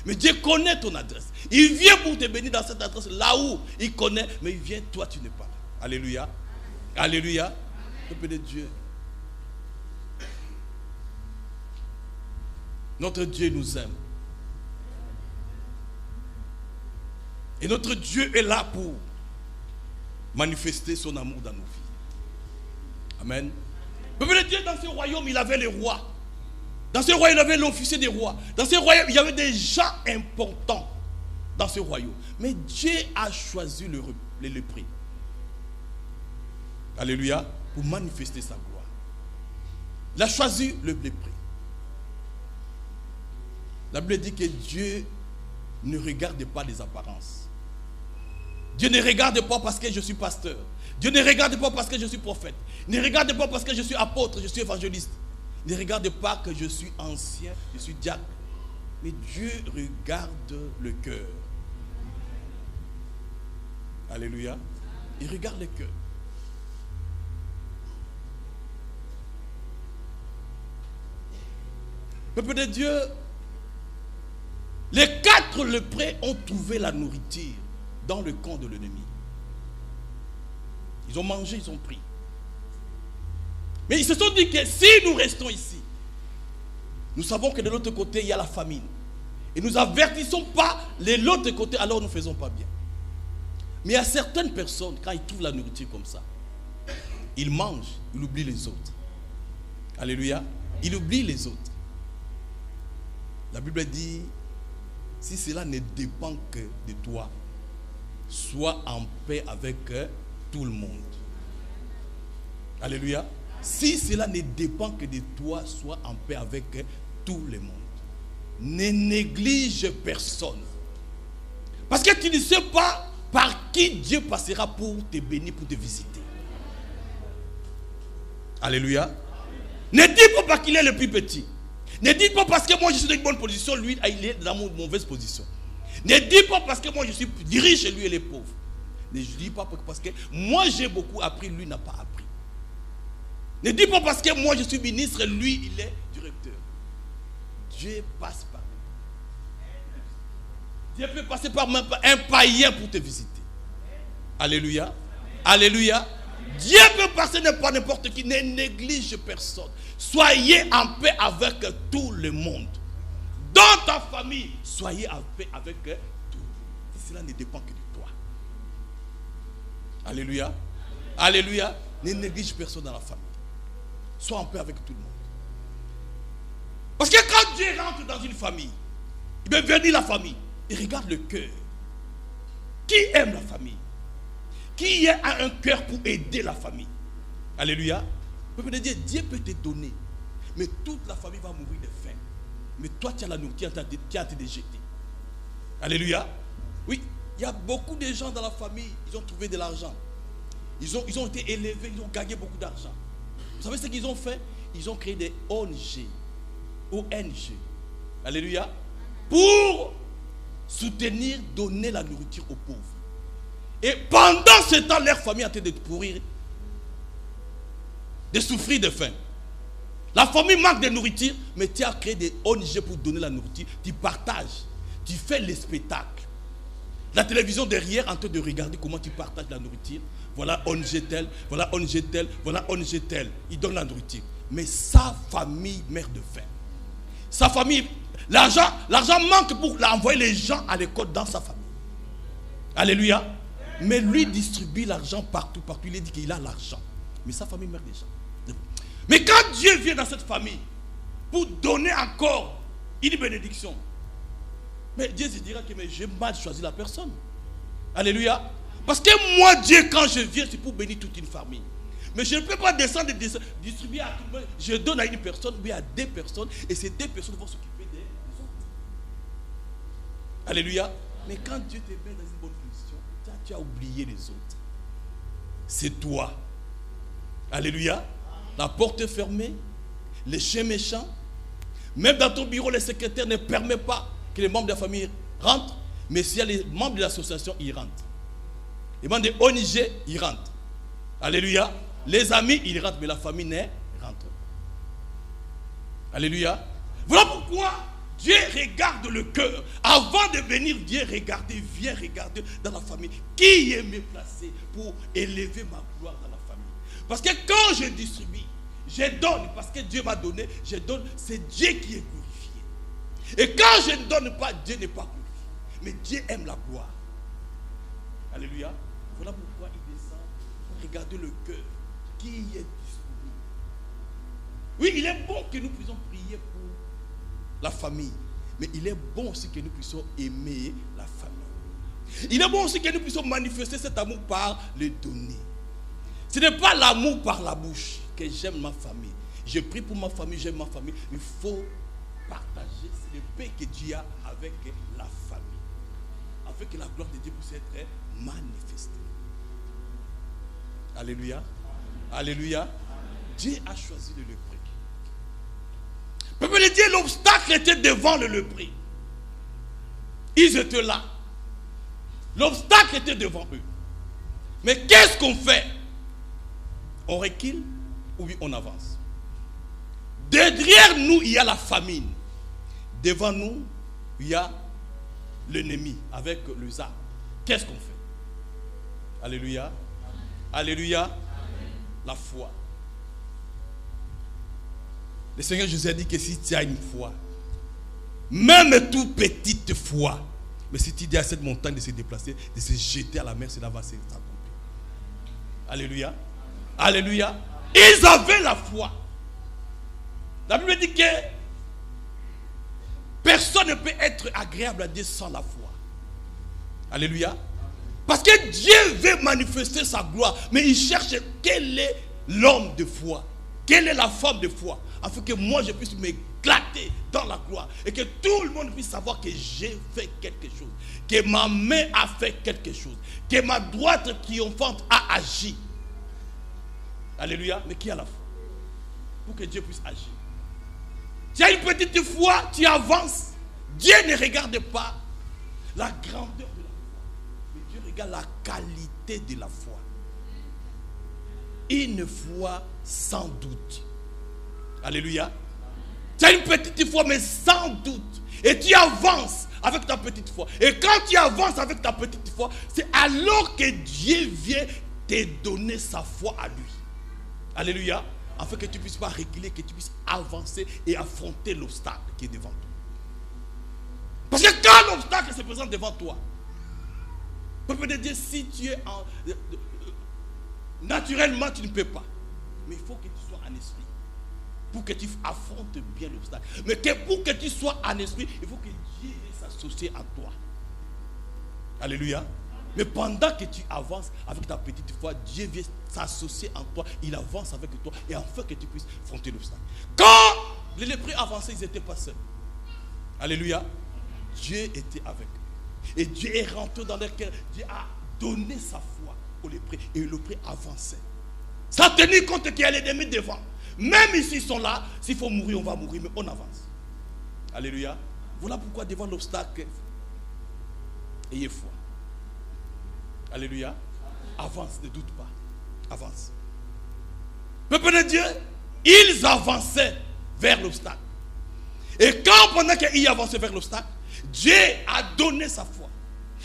A: Mais Dieu connaît ton adresse. Il vient pour te bénir dans cette adresse là où il connaît, mais il vient, toi tu n'es pas là. Alléluia. Alléluia. Peuple de Dieu. Notre Dieu nous aime. Et notre Dieu est là pour manifester son amour dans nos vies. Amen. Peuple de Dieu, dans ce royaume, il avait les rois. Dans ce royaume, il avait l'officier des rois. Dans ce royaume, il y avait des gens importants dans ce royaume. Mais Dieu a choisi le lépreux. Alléluia. Pour manifester sa gloire. Il a choisi le lépreux. La Bible dit que Dieu ne regarde pas les apparences. Dieu ne regarde pas parce que je suis pasteur. Dieu ne regarde pas parce que je suis prophète. Ne regarde pas parce que je suis apôtre, je suis évangéliste. Ne regarde pas que je suis ancien, je suis diacre. Mais Dieu regarde le cœur. Alléluia. Il regarde le cœur. Peuple de Dieu, les 4 lépreux ont trouvé la nourriture dans le camp de l'ennemi. Ils ont mangé, ils ont pris. Mais ils se sont dit que si nous restons ici, nous savons que de l'autre côté, il y a la famine. Et nous n'avertissons pas de l'autre côté, alors nous ne faisons pas bien. Mais il y a certaines personnes, quand ils trouvent la nourriture comme ça, ils mangent, ils oublient les autres. Alléluia. Ils oublient les autres. La Bible dit, si cela ne dépend que de toi, sois en paix avec tout le monde. Alléluia. Si cela ne dépend que de toi, sois en paix avec tout le monde. Ne néglige personne. Parce que tu ne sais pas par qui Dieu passera pour te bénir, pour te visiter. Alléluia. Ne dis pas parce qu'il est le plus petit. Ne dis pas parce que moi je suis dans une bonne position, lui il est dans une mauvaise position. Ne dis pas parce que moi je suis riche et lui il est pauvre. Ne dis pas parce que moi j'ai beaucoup appris, lui n'a pas appris. Ne dis pas parce que moi je suis ministre, lui il est directeur. Dieu passe par lui. Dieu peut passer par un païen pour te visiter. Alléluia. Alléluia. Dieu peut passer par n'importe qui. Ne néglige personne. Soyez en paix avec tout le monde. Dans ta famille, soyez en paix avec tout. Et cela ne dépend que de toi. Alléluia. Alléluia. Ne néglige personne dans la famille. Sois en paix avec tout le monde. Parce que quand Dieu rentre dans une famille, il veut venir la famille. Il regarde le cœur. Qui aime la famille? Qui a un cœur pour aider la famille? Alléluia. Dieu peut te donner, mais toute la famille va mourir de faim. Mais toi, tu as la nourriture, tu as été déjeté. Alléluia. Oui, il y a beaucoup de gens dans la famille, ils ont trouvé de l'argent. Ils ont été élevés, ils ont gagné beaucoup d'argent. Vous savez ce qu'ils ont fait? Ils ont créé des ONG. ONG. Alléluia. Pour soutenir, donner la nourriture aux pauvres. Et pendant ce temps, leur famille est en train de pourrir, de souffrir de faim. La famille manque de nourriture, mais tu as créé des ONG pour donner la nourriture. Tu partages, tu fais les spectacles. La télévision derrière en train de regarder comment tu partages la nourriture. Voilà ONG tel, voilà ONG tel, voilà ONG tel. Ils donnent la nourriture. Mais sa famille meurt de faim. Sa famille, l'argent manque pour envoyer les gens à l'école dans sa famille. Alléluia. Mais lui distribue l'argent partout. Il dit qu'il a l'argent. Mais sa famille meurt déjà. Mais quand Dieu vient dans cette famille pour donner encore une bénédiction, mais Dieu se dira que j'ai mal choisi la personne. Alléluia. Parce que moi, Dieu, quand je viens, c'est pour bénir toute une famille. Mais je ne peux pas descendre et distribuer à tout le monde. Je donne à une personne, mais à 2 personnes, et ces 2 personnes vont s'occuper des autres. Alléluia. Mais quand Dieu te met dans une bonne position, tu as oublié les autres. C'est toi. Alléluia. La porte est fermée, les chiens méchants. Même dans ton bureau, le secrétaire ne permet pas que les membres de la famille rentrent. Mais s'il y a les membres de l'association, ils rentrent. Les membres de ONG, ils rentrent. Alléluia. Les amis, ils rentrent, mais la famille ne rentre pas. Alléluia. Voilà pourquoi Dieu regarde le cœur. Avant de venir, Dieu vient regarder dans la famille. Qui est mieux placé pour élever ma gloire dans la famille? Parce que quand je distribue, je donne, parce que Dieu m'a donné, je donne, c'est Dieu qui est glorifié. Et quand je ne donne pas, Dieu n'est pas glorifié. Mais Dieu aime la gloire. Alléluia. Voilà pourquoi il descend pour regarder le cœur. Qui est disponible? Oui, il est bon que nous puissions prier pour la famille. Mais il est bon aussi que nous puissions aimer la famille. Il est bon aussi que nous puissions manifester cet amour par le donner. Ce n'est pas l'amour par la bouche que j'aime ma famille. Je prie pour ma famille, j'aime ma famille. Il faut partager le paix que Dieu a avec la famille, afin que la gloire de Dieu puisse être manifestée. Alléluia. Alléluia. Dieu a choisi le lépreux. Peuple de Dieu, l'obstacle était devant le lépreux. Ils étaient là. L'obstacle était devant eux. Mais qu'est-ce qu'on fait? On recule ou on avance? Derrière nous, il y a la famine. Devant nous, il y a l'ennemi avec le zap. Qu'est-ce qu'on fait? Alléluia. Alléluia. La foi. Le Seigneur Jésus a dit que si tu as une foi, même toute petite foi, mais si tu dis à cette montagne de se déplacer, de se jeter à la mer, cela va s'accomplir. Alléluia. Alléluia. Ils avaient la foi. La Bible dit que personne ne peut être agréable à Dieu sans la foi. Alléluia. Parce que Dieu veut manifester sa gloire, mais il cherche quel est l'homme de foi, quelle est la femme de foi, afin que moi je puisse m'éclater dans la gloire et que tout le monde puisse savoir que j'ai fait quelque chose, que ma main a fait quelque chose, que ma droite triomphante a agi. Alléluia. Mais qui a la foi? Pour que Dieu puisse agir. Tu as une petite foi, tu avances. Dieu ne regarde pas la grandeur de la foi, mais Dieu regarde la qualité de la foi. Une foi sans doute. Alléluia. Tu as une petite foi, mais sans doute. Et tu avances avec ta petite foi. Et quand tu avances avec ta petite foi, c'est alors que Dieu vient te donner sa foi à lui. Alléluia. Afin que tu ne puisses pas reculer, que tu puisses avancer et affronter l'obstacle qui est devant toi. Parce que quand l'obstacle se présente devant toi, peuple de Dieu, si tu es naturellement, tu ne peux pas. Mais il faut que tu sois en esprit pour que tu affrontes bien l'obstacle. Mais pour que tu sois en esprit, il faut que Dieu s'associe à toi. Alléluia. Mais pendant que tu avances avec ta petite foi, Dieu vient s'associer en toi. Il avance avec toi et afin que tu puisses affronter l'obstacle. Quand les lépreux avançaient, ils n'étaient pas seuls. Alléluia. Dieu était avec eux. Et Dieu est rentré dans leur cœur. Dieu a donné sa foi aux lépreux. Et les lépreux avançaient. Sans tenir compte qu'il y a l'ennemi devant. Même ici, ils sont là. S'il faut mourir, on va mourir. Mais on avance. Alléluia. Voilà pourquoi devant l'obstacle, ayez foi. Alléluia. Avance, ne doute pas. Avance. Peuple de Dieu, ils avançaient vers l'obstacle. Et quand pendant qu'ils avançaient vers l'obstacle, Dieu a donné sa foi.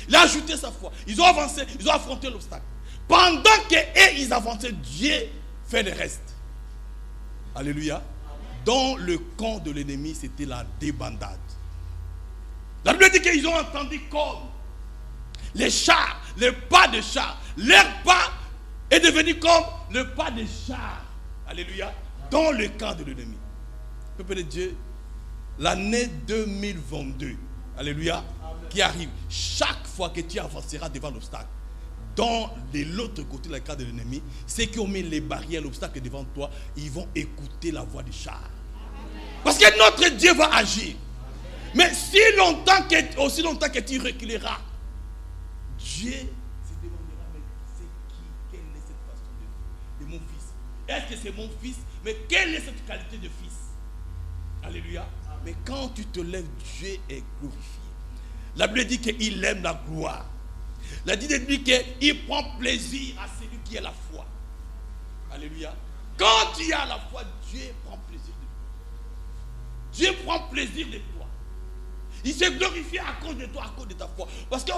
A: Il a ajouté sa foi. Ils ont avancé, ils ont affronté l'obstacle. Pendant qu'ils avançaient, Dieu fait le reste. Alléluia. Dans le camp de l'ennemi, c'était la débandade. La Bible dit qu'ils ont entendu comme les chars, les pas de chars. Leur pas est devenu comme le pas de chars. Alléluia. Dans le camp de l'ennemi. Peuple de Dieu, l'année 2022, alléluia, qui arrive, chaque fois que tu avanceras devant l'obstacle, dans l'autre côté, le camp de l'ennemi, ceux qui ont mis les barrières, l'obstacle devant toi, ils vont écouter la voix des chars. Parce que notre Dieu va agir. Mais aussi longtemps que tu reculeras, Dieu se demandera, mais c'est qui? Quelle est cette façon de mon fils? Est-ce que c'est mon fils? Mais quelle est cette qualité de fils? Alléluia. Mais quand tu te lèves, Dieu est glorifié. La Bible dit qu'il aime la gloire. La Bible dit qu'il prend plaisir à celui qui a la foi. Alléluia. Quand tu as la foi, Dieu prend plaisir de toi. Dieu prend plaisir de toi. Il s'est glorifié à cause de toi, à cause de ta foi. Parce qu'à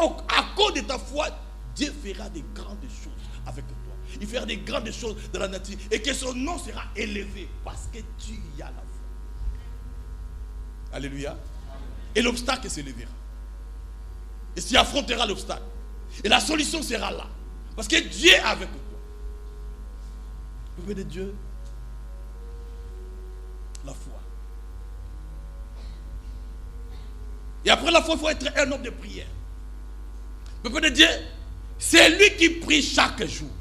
A: cause de ta foi, Dieu fera des grandes choses avec toi. Il fera des grandes choses dans la nature. Et que son nom sera élevé parce que tu y as la foi. Alléluia. Et l'obstacle se lèvera. Et tu affronteras l'obstacle. Et la solution sera là. Parce que Dieu est avec toi. Peuple de Dieu, la foi. Et après la foi, il faut être un homme de prière. Peuple de Dieu, c'est lui qui prie chaque jour.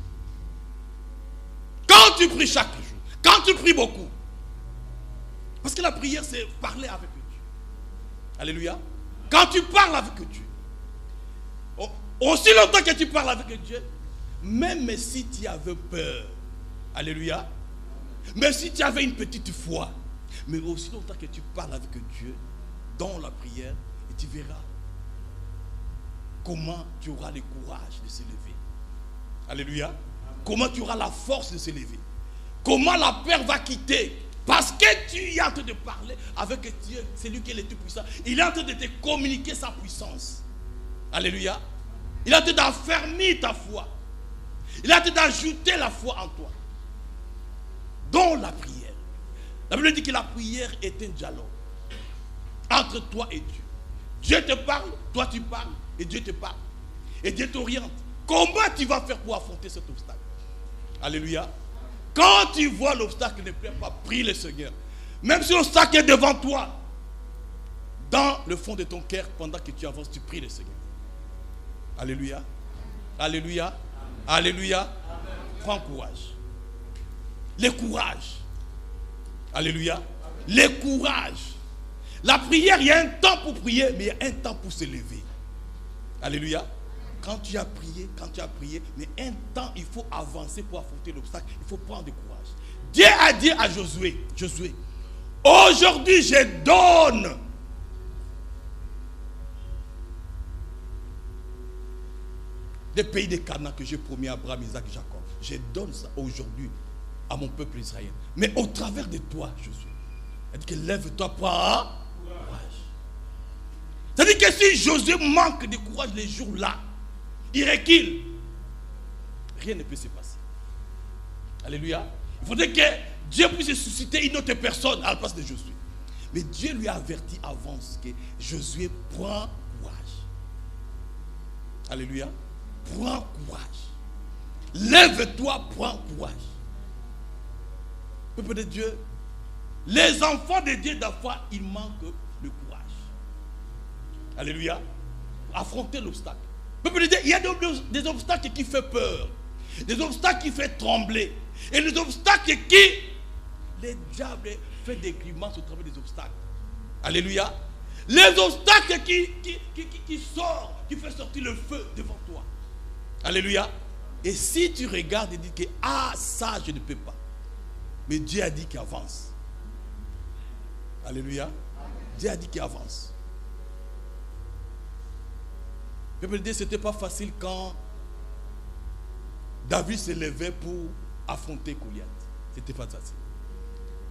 A: Quand tu pries chaque jour, quand tu pries beaucoup, parce que la prière, c'est parler avec Dieu. Alléluia. Quand tu parles avec Dieu, aussi longtemps que tu parles avec Dieu, même si tu avais peur, alléluia, même si tu avais une petite foi, mais aussi longtemps que tu parles avec Dieu dans la prière, et tu verras comment tu auras le courage de se lever. Alléluia. Comment tu auras la force de se lever. Comment la peur va quitter. Parce que tu es en train de parler avec Dieu, c'est lui qui est le Tout-Puissant. Il est en train de te communiquer sa puissance. Alléluia. Il est en train d'affermir ta foi. Il est en train d'ajouter la foi en toi. Dans la prière. La Bible dit que la prière est un dialogue entre toi et Dieu. Dieu te parle, toi tu parles, et Dieu te parle. Et Dieu t'oriente. Comment tu vas faire pour affronter cet obstacle? Alléluia. Quand tu vois l'obstacle ne plaît pas, prie le Seigneur. Même si l'obstacle est devant toi, dans le fond de ton cœur, pendant que tu avances, tu pries le Seigneur. Alléluia. Alléluia. Alléluia. Amen. Prends courage. Le courage. Alléluia. Le courage. La prière, il y a un temps pour prier, mais il y a un temps pour se lever. Alléluia. Quand tu as prié, mais un temps, il faut avancer pour affronter l'obstacle. Il faut prendre du courage. Dieu a dit à Josué, aujourd'hui je donne des pays de Canaan que j'ai promis à Abraham, Isaac et Jacob. Je donne ça aujourd'hui à mon peuple israélien. Mais au travers de toi, Josué, il dit que lève-toi, prends courage. C'est-à-dire que si Josué manque de courage les jours-là, il recule, rien ne peut se passer. Alléluia. Il faudrait que Dieu puisse susciter une autre personne à la place de Josué. Mais Dieu lui a averti avant que Josué prend courage. Alléluia. Prends courage. Lève-toi, prends courage. Peuple de Dieu, les enfants de Dieu, d'abord, ils manquent le courage. Alléluia. Affronter l'obstacle. Peuple de Dieu, il y a des obstacles qui font peur. Des obstacles qui font trembler. Et des obstacles qui... Les diables font des grimaces au travers des obstacles. Alléluia. Les obstacles qui sortent, qui font sortir le feu devant toi. Alléluia. Et si tu regardes et dis que ça je ne peux pas. Mais Dieu a dit qu'il avance. Alléluia. Dieu a dit qu'il avance. Peuple de Dieu, ce n'était pas facile quand David se levait pour affronter Goliath. Ce n'était pas facile.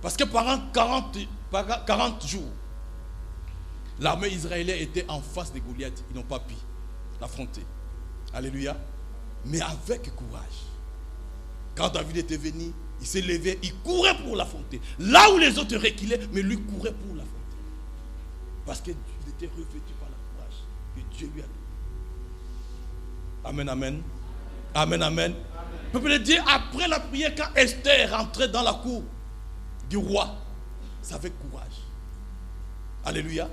A: Parce que pendant 40 jours, l'armée israélienne était en face de Goliath. Ils n'ont pas pu l'affronter. Alléluia. Mais avec courage. Quand David était venu, il s'est levé, il courait pour l'affronter. Là où les autres reculaient, mais lui courait pour l'affronter. Parce qu'il était revêtu par le courage que Dieu lui a donné. Amen, amen. Amen, amen. Peuple de Dieu, après la prière, quand Esther rentrait dans la cour du roi, c'est avec courage. Alléluia.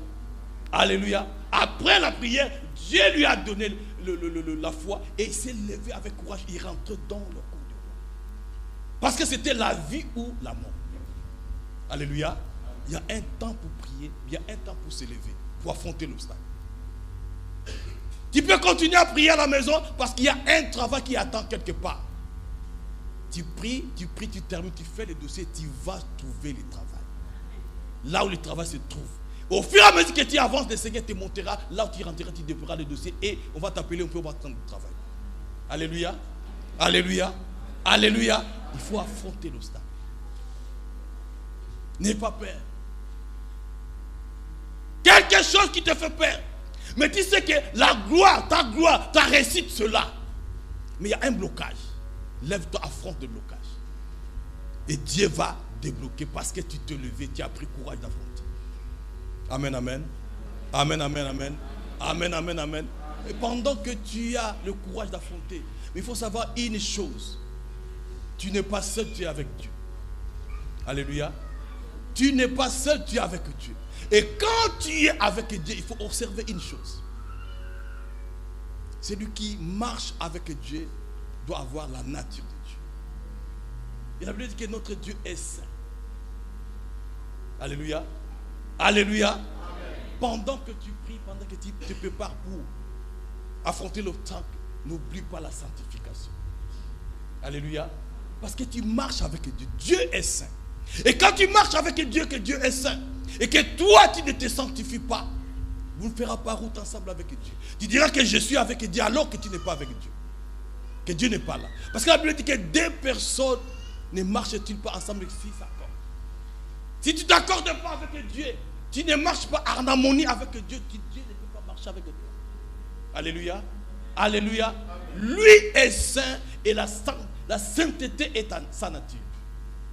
A: Alléluia. Après la prière, Dieu lui a donné la foi et il s'est levé avec courage. Il rentrait dans le cour du roi. Parce que c'était la vie ou la mort. Alléluia. Il y a un temps pour prier, il y a un temps pour se lever, pour affronter l'obstacle. Tu peux continuer à prier à la maison parce qu'il y a un travail qui attend quelque part. Tu pries, tu termines, tu fais le dossier, tu vas trouver le travail. Là où le travail se trouve. Au fur et à mesure que tu avances, le Seigneur te montrera. Là où tu rentreras, tu déposeras le dossier et on va t'appeler, on va prendre le travail. Alléluia. Alléluia. Alléluia. Il faut affronter l'obstacle. N'aie pas peur. Quelque chose qui te fait peur. Mais tu sais que la gloire, ta réussite, cela. Mais il y a un blocage. Lève-toi, affronte le blocage. Et Dieu va débloquer parce que tu te levais, tu as pris courage d'affronter. Amen, amen. Amen, amen, amen. Amen, amen, amen. Et pendant que tu as le courage d'affronter, il faut savoir une chose. Tu n'es pas seul, tu es avec Dieu. Alléluia. Tu n'es pas seul, tu es avec Dieu. Et quand tu es avec Dieu, il faut observer une chose. Celui qui marche avec Dieu doit avoir la nature de Dieu. Et la Bible dit que notre Dieu est saint. Alléluia. Alléluia. Amen. pendant que tu pries, pendant que tu te prépares pour affronter l'obstacle, n'oublie pas la sanctification. Alléluia. Parce que tu marches avec Dieu. Dieu est saint. Et quand tu marches avec Dieu, que Dieu est saint, et que toi tu ne te sanctifies pas, vous ne ferez pas route ensemble avec Dieu. Tu diras que je suis avec Dieu alors que tu n'es pas avec Dieu. Que Dieu n'est pas là. Parce que la Bible dit que deux personnes ne marchent-ils pas ensemble s'ils s'accordent. Si tu ne t'accordes pas avec Dieu, tu ne marches pas en harmonie avec Dieu, Dieu ne peut pas marcher avec toi. Alléluia. Alléluia. Lui est saint et la sainteté est sa nature.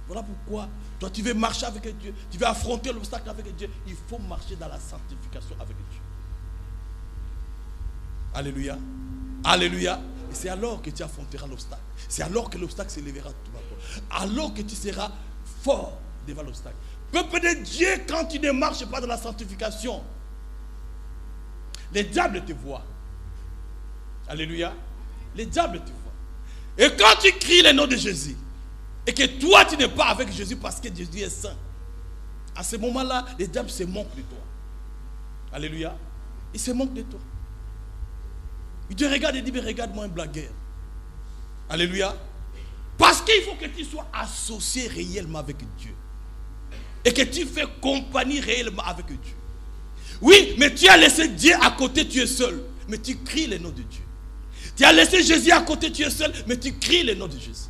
A: Voilà pourquoi toi tu veux marcher avec Dieu, tu veux affronter l'obstacle avec Dieu, il faut marcher dans la sanctification avec Dieu. Alléluia. Alléluia. Et c'est alors que tu affronteras l'obstacle. C'est alors que l'obstacle s'élèvera tout bas. Alors que tu seras fort devant l'obstacle. Peuple de Dieu, quand tu ne marches pas dans la sanctification, les diables te voient. Alléluia. Les diables te voient. Et quand tu cries le nom de Jésus, et que toi tu n'es pas avec Jésus parce que Jésus est saint, à ce moment-là, les diables se moquent de toi. Alléluia. Ils se moquent de toi. Ils te regardent et disent, mais regarde-moi un blagueur. Alléluia. Parce qu'il faut que tu sois associé réellement avec Dieu. Et que tu fais compagnie réellement avec Dieu. Oui, mais tu as laissé Dieu à côté, tu es seul. Mais tu cries le nom de Dieu. Tu as laissé Jésus à côté, tu es seul. Mais tu cries le nom de Jésus.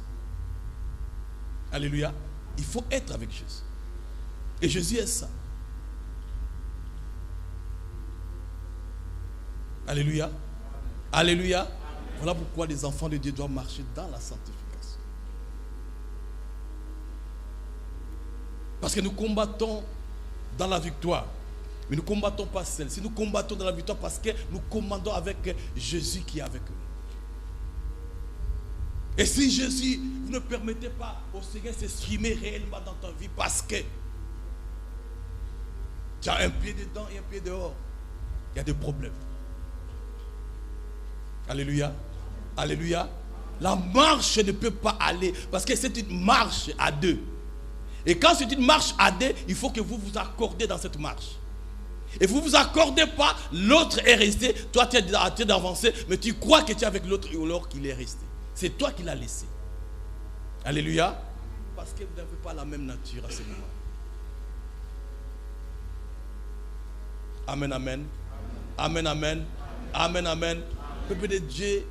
A: Alléluia. Il faut être avec Jésus. Et Jésus est ça. Alléluia. Alléluia. Voilà pourquoi les enfants de Dieu doivent marcher dans la sanctification. Parce que nous combattons dans la victoire. Mais nous ne combattons pas seul. Si nous combattons dans la victoire, parce que nous commandons avec Jésus qui est avec nous. Et si Jésus, vous ne permettez pas au Seigneur de s'exprimer réellement dans ta vie, parce que tu as un pied dedans et un pied dehors, il y a des problèmes. Alléluia. Alléluia. La marche ne peut pas aller, parce que c'est une marche à deux. Et quand c'est une marche à deux, il faut que vous vous accordez dans cette marche. Et vous ne vous accordez pas, l'autre est resté, toi tu es en train d'avancer, mais tu crois que tu es avec l'autre alors qu'il est resté. C'est toi qui l'as laissé. Alléluia. Parce que vous n'avez pas la même nature à ce moment. Amen, amen. Amen, amen. Amen, amen. Peuple de Dieu,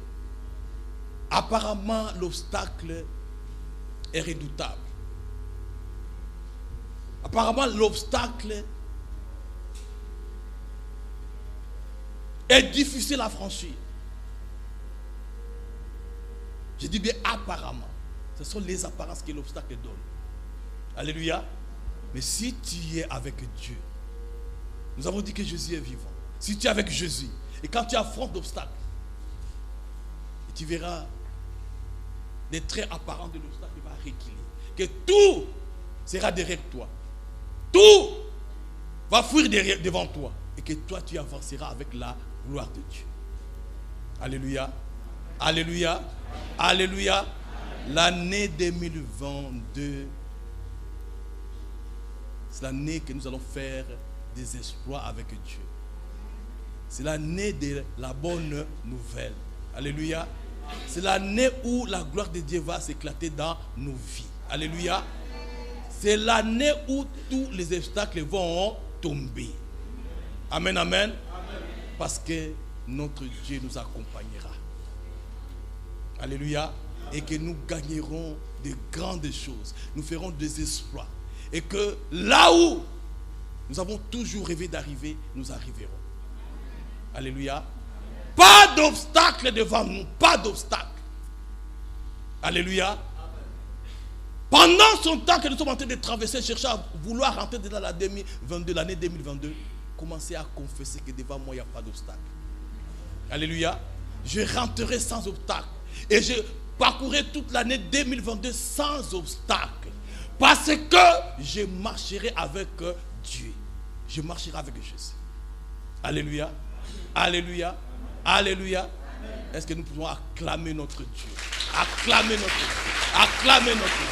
A: apparemment l'obstacle est redoutable. Apparemment l'obstacle est difficile à franchir. Je dis bien apparemment. Ce sont les apparences que l'obstacle donne. Alléluia. Mais si tu es avec Dieu, nous avons dit que Jésus est vivant. Si tu es avec Jésus, et quand tu affrontes l'obstacle, tu verras les traits apparents de l'obstacle va reculer. Que tout sera derrière toi. Tout va fuir devant toi. Et que toi tu avanceras avec la gloire de Dieu. Alléluia. Alléluia. Alléluia. L'année 2022, c'est l'année que nous allons faire des exploits avec Dieu. C'est l'année de la bonne nouvelle. Alléluia. C'est l'année où la gloire de Dieu va s'éclater dans nos vies. Alléluia. C'est l'année où tous les obstacles vont tomber. Amen, amen. Parce que notre Dieu nous accompagnera. Alléluia. Et que nous gagnerons de grandes choses. Nous ferons des exploits. Et que là où nous avons toujours rêvé d'arriver, nous arriverons. Alléluia. Pas d'obstacle devant nous. Pas d'obstacle. Alléluia. Pendant son temps que nous sommes en train de traverser, chercher à vouloir rentrer dans la 2022, l'année 2022, commencez à confesser que devant moi, il n'y a pas d'obstacle. Alléluia. Je rentrerai sans obstacle. Et je parcourrai toute l'année 2022 sans obstacle. Parce que je marcherai avec Dieu. Je marcherai avec Jésus. Alléluia. Alléluia. Alléluia. Est-ce que nous pouvons acclamer notre Dieu? Acclamer notre Dieu. Acclamer notre Dieu.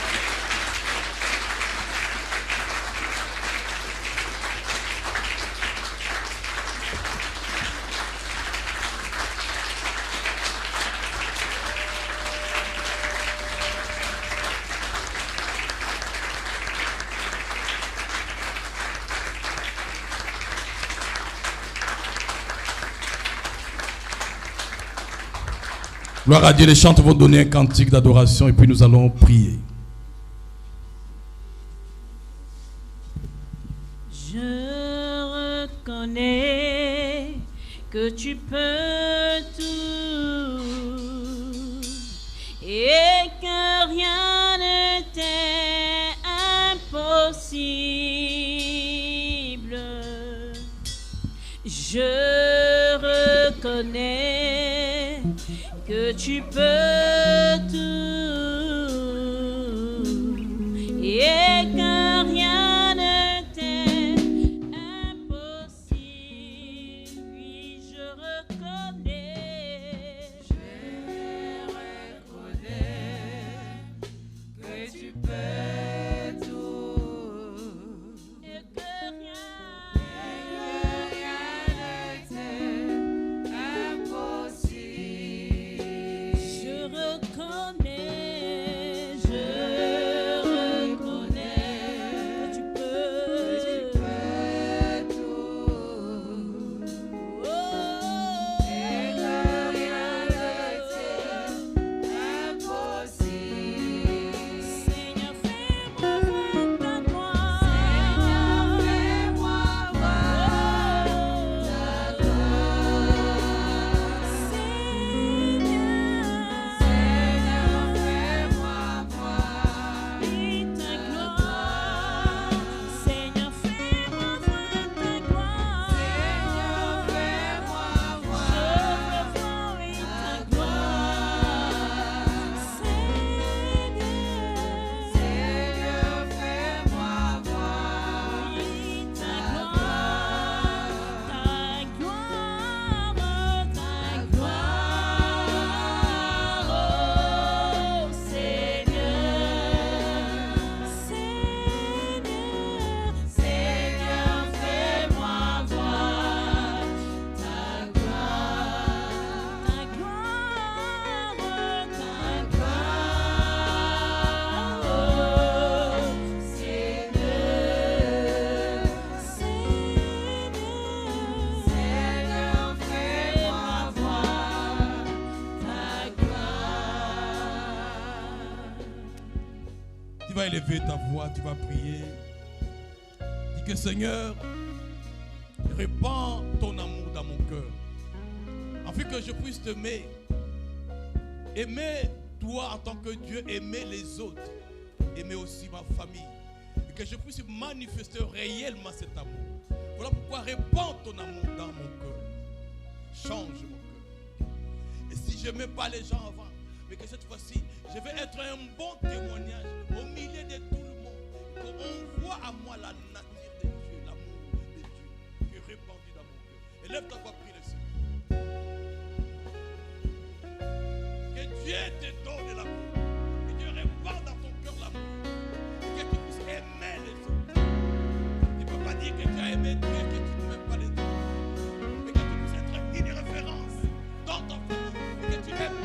A: Gloire à Dieu, les chanteurs vont donner un cantique d'adoration et puis nous allons prier.
C: Je reconnais que tu peux tout et que rien ne t'est impossible. Je reconnais que tu peux tout et que rien ne t'est impossible. Oui, je reconnais que tu peux tout et que rien ne t'est impossible. Je reconnais que tu peux tout. Oh, et que rien ne t'est impossible. Seigneur, fais-moi voir ta gloire. Seigneur, fais-moi voir ta gloire. Seigneur, fais-moi voir ta gloire. Seigneur, fais-moi voir ta gloire. Seigneur, fais-moi voir ta gloire. Seigneur, fais-moi voir ta gloire, oh Seigneur, fais-moi voir ta
A: Tu vas élever ta voix, tu vas prier. Dis que Seigneur, répands ton amour dans mon cœur. Afin que je puisse t'aimer. Aimer toi en tant que Dieu, aimer les autres. Aimer aussi ma famille. Et que je puisse manifester réellement cet amour. Voilà pourquoi répands ton amour dans mon cœur. Change mon cœur. Et si je n'aimais pas les gens avant, mais que cette fois-ci, je vais être un bon témoignage au milieu de tout le monde. Qu'on voit à moi la nature de Dieu, l'amour de Dieu qui est répandu dans mon cœur. Élève ta voix, prie le Seigneur. Que Dieu te donne l'amour. Que Dieu répande dans ton cœur l'amour. Et que tu puisses aimer les autres. Tu ne peux pas dire que tu as aimé Dieu et que tu n'aimes pas les autres. Mais que tu puisses être une référence dans ta famille. Et que tu aimes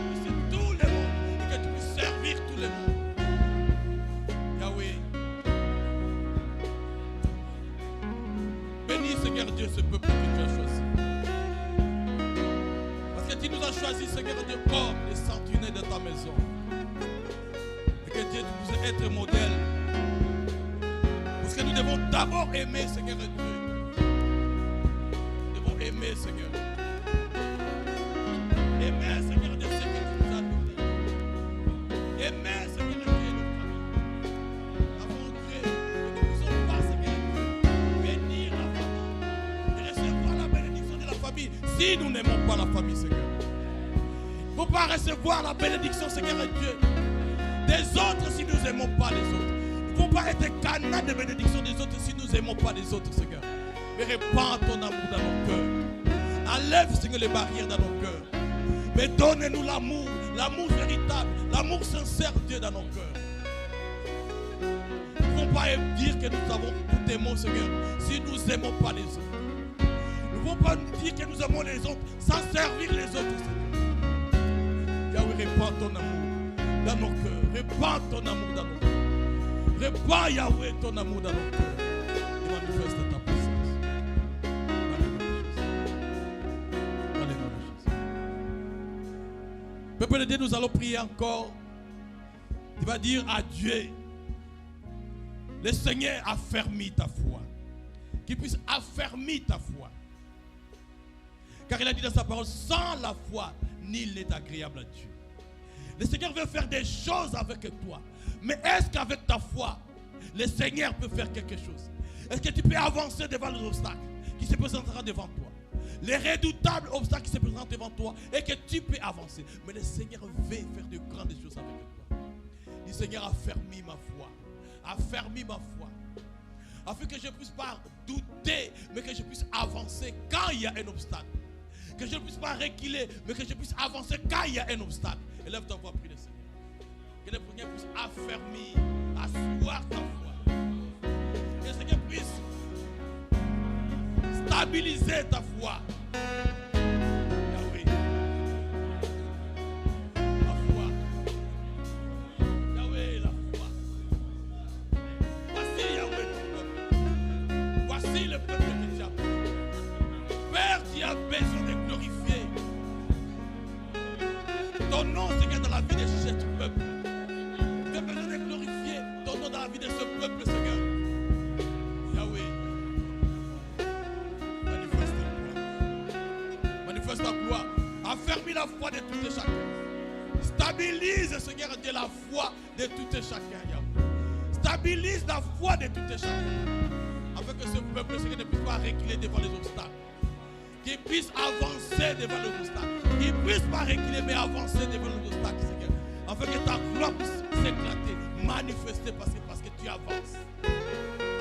A: tout le monde. Et que tu puisses servir tout le monde. Yahweh. Bénis, Seigneur Dieu, ce peuple que tu as choisi. Parce que tu nous as choisi, Seigneur Dieu, comme les sentinelles de ta maison. Et que Dieu, tu puisses être modèle. Parce que nous devons d'abord aimer, Seigneur Dieu. Nous devons aimer, Seigneur. Aimer, Seigneur Dieu, ce que tu nous as donné. Aimer, Seigneur Dieu, nos familles. Avant Dieu, que nous ne puissions pas, Seigneur Dieu, bénir la famille et recevoir la bénédiction de la famille si nous n'aimons pas la famille, Seigneur. Il ne faut pas recevoir la bénédiction, Seigneur Dieu, des autres si nous n'aimons pas les autres. Il ne faut pas être canal de bénédiction des autres si nous n'aimons pas les autres, Seigneur. Mais répands ton amour dans nos cœurs. Enlève, Seigneur, les barrières dans nos cœurs. Mais donne-nous l'amour, l'amour véritable, l'amour sincère, Dieu, dans nos cœurs. Nous ne pouvons pas dire que nous avons tout aimé, Seigneur, si nous n'aimons pas les autres. Nous ne pouvons pas dire que nous aimons les autres sans servir les autres, Seigneur. Yahweh, répands ton amour dans nos cœurs. Répands ton amour dans nos cœurs. Répands, Yahweh, ton amour dans nos cœurs. Et manifeste ta puissance. Alléluia. Alléluia. Peuple de Dieu, nous allons prier encore. Tu vas dire à Dieu, le Seigneur affermit ta foi. Qu'il puisse affermir ta foi. Car il a dit dans sa parole, sans la foi, nul n'est agréable à Dieu. Le Seigneur veut faire des choses avec toi. Mais est-ce qu'avec ta foi, le Seigneur peut faire quelque chose? Est-ce que tu peux avancer devant les obstacles qui se présenteront devant toi? Les redoutables obstacles qui se présentent devant toi et que tu peux avancer. Mais le Seigneur veut faire de grandes choses avec toi. Le Seigneur affermit ma foi. Affermit ma foi. Afin que je ne puisse pas douter, mais que je puisse avancer quand il y a un obstacle. Que je ne puisse pas reculer, mais que je puisse avancer quand il y a un obstacle. Élève ta voix, prie le Seigneur. Que le Seigneur puisse affermir, asseoir ta foi. Que le Seigneur puisse stabiliser ta foi. Yahweh. La foi. Yahweh, la foi. Voici Yahweh ton peuple. Voici le peuple que tu as pris. Père, tu as besoin de glorifier ton nom, Seigneur, dans la vie de ce peuple. Tu as besoin de glorifier ton nom dans la vie de ce peuple, Seigneur. Yahweh. Manifeste ta gloire. Affermis la foi de tout et chacun. Stabilise, Seigneur, Dieu, la foi de tout et chacun, Yahweh. Stabilise la foi de tout et chacun. Afin que ce peuple, Seigneur, ne puisse pas reculer devant les obstacles. Qu'il puisse avancer devant les obstacles. Qu'il ne puisse pas reculer, mais avancer devant les obstacles, Seigneur. Afin que ta gloire puisse s'éclater, manifester parce que tu avances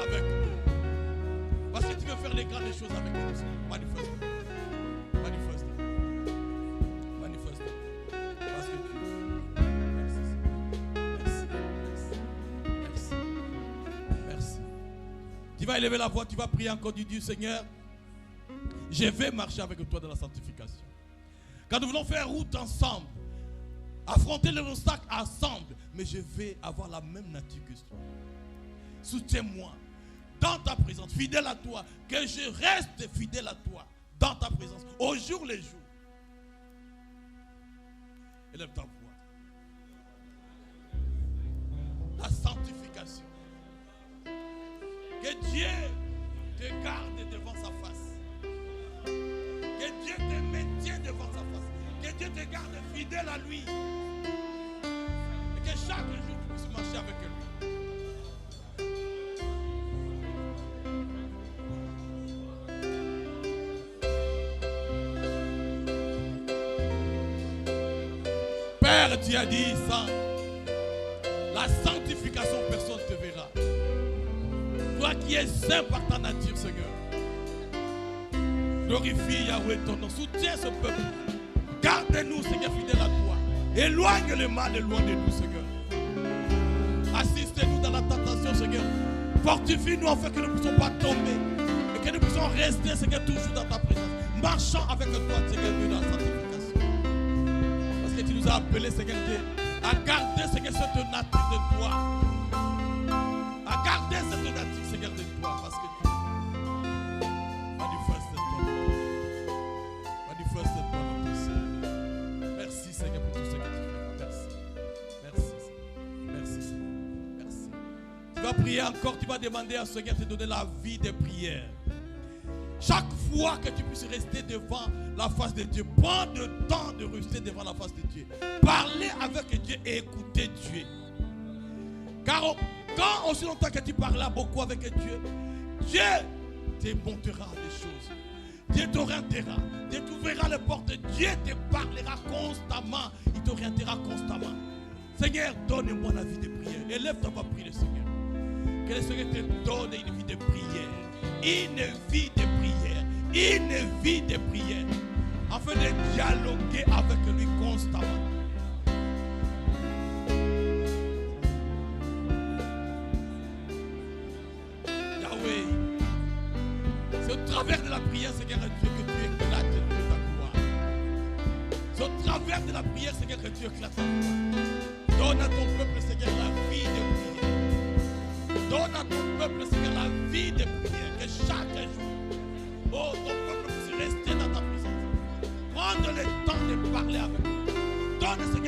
A: avec nous. Parce que tu veux faire les grandes choses avec nous, Seigneur. Manifeste. Manifeste. Manifeste. Parce que tu veux. Merci. Merci. Merci. Merci. Tu vas élever la voix, tu vas prier encore du Dieu, Seigneur. Je vais marcher avec toi dans la sanctification. Quand nous voulons faire route ensemble, affronter les obstacles ensemble, mais je vais avoir la même nature que toi. Soutiens-moi dans ta présence, fidèle à toi, que je reste fidèle à toi dans ta présence, au jour les jours. Élève ta voix. La sanctification. Que Dieu te garde devant sa face. Que Dieu te maintienne devant sa face. Que Dieu te garde fidèle à lui. Et que chaque jour tu puisses marcher avec lui. Père, tu as dit ça. La sanctification, personne ne te verra. Toi qui es saint par ta nature, Seigneur. Glorifie Yahweh ton nom. Soutiens ce peuple. Garde-nous, Seigneur, fidèle à toi. Éloigne le mal, loin de nous, Seigneur. Assistez-nous dans la tentation, Seigneur. Fortifie-nous afin que nous ne puissions pas tomber. Et que nous puissions rester, Seigneur, toujours dans ta présence. Marchant avec toi, Seigneur, dans la sanctification. Parce que tu nous as appelés, Seigneur Dieu, à garder, Seigneur, cette nature de toi. À garder cette nature, Seigneur, de toi. Parce que tu manifeste-toi notre Seigneur. Merci, Seigneur, pour tout ce que tu fais. Merci. Merci, Seigneur. Merci. Tu vas prier encore, tu vas demander à Seigneur de te donner la vie de prière. Chaque fois que tu puisses rester devant la face de Dieu, prends le temps de rester devant la face de Dieu. Parler avec Dieu et écouter Dieu. Car quand aussi longtemps que tu parles beaucoup avec Dieu, Dieu te montrera des choses. Dieu t'orientera. Dieu t'ouvrira les portes. Dieu te parlera constamment. Il t'orientera constamment. Seigneur, donne-moi la vie de prière. Élève ta voix, prie le Seigneur. Que le Seigneur te donne une vie de prière. Une vie de prière. Une vie de prière. Afin de dialoguer avec lui constamment. Yahweh. C'est au travers de la prière, Seigneur Dieu, que tu éclates de ta gloire. C'est au travers de la prière, Seigneur, que tu éclates ta gloire. Donne à ton peuple, Seigneur, la vie de prière. Donne à ton peuple, Seigneur, la vie de prière. Que chaque jour, oh, ton peuple puisse rester dans ta présence. Prendre le temps de parler avec nous. Donne, Seigneur,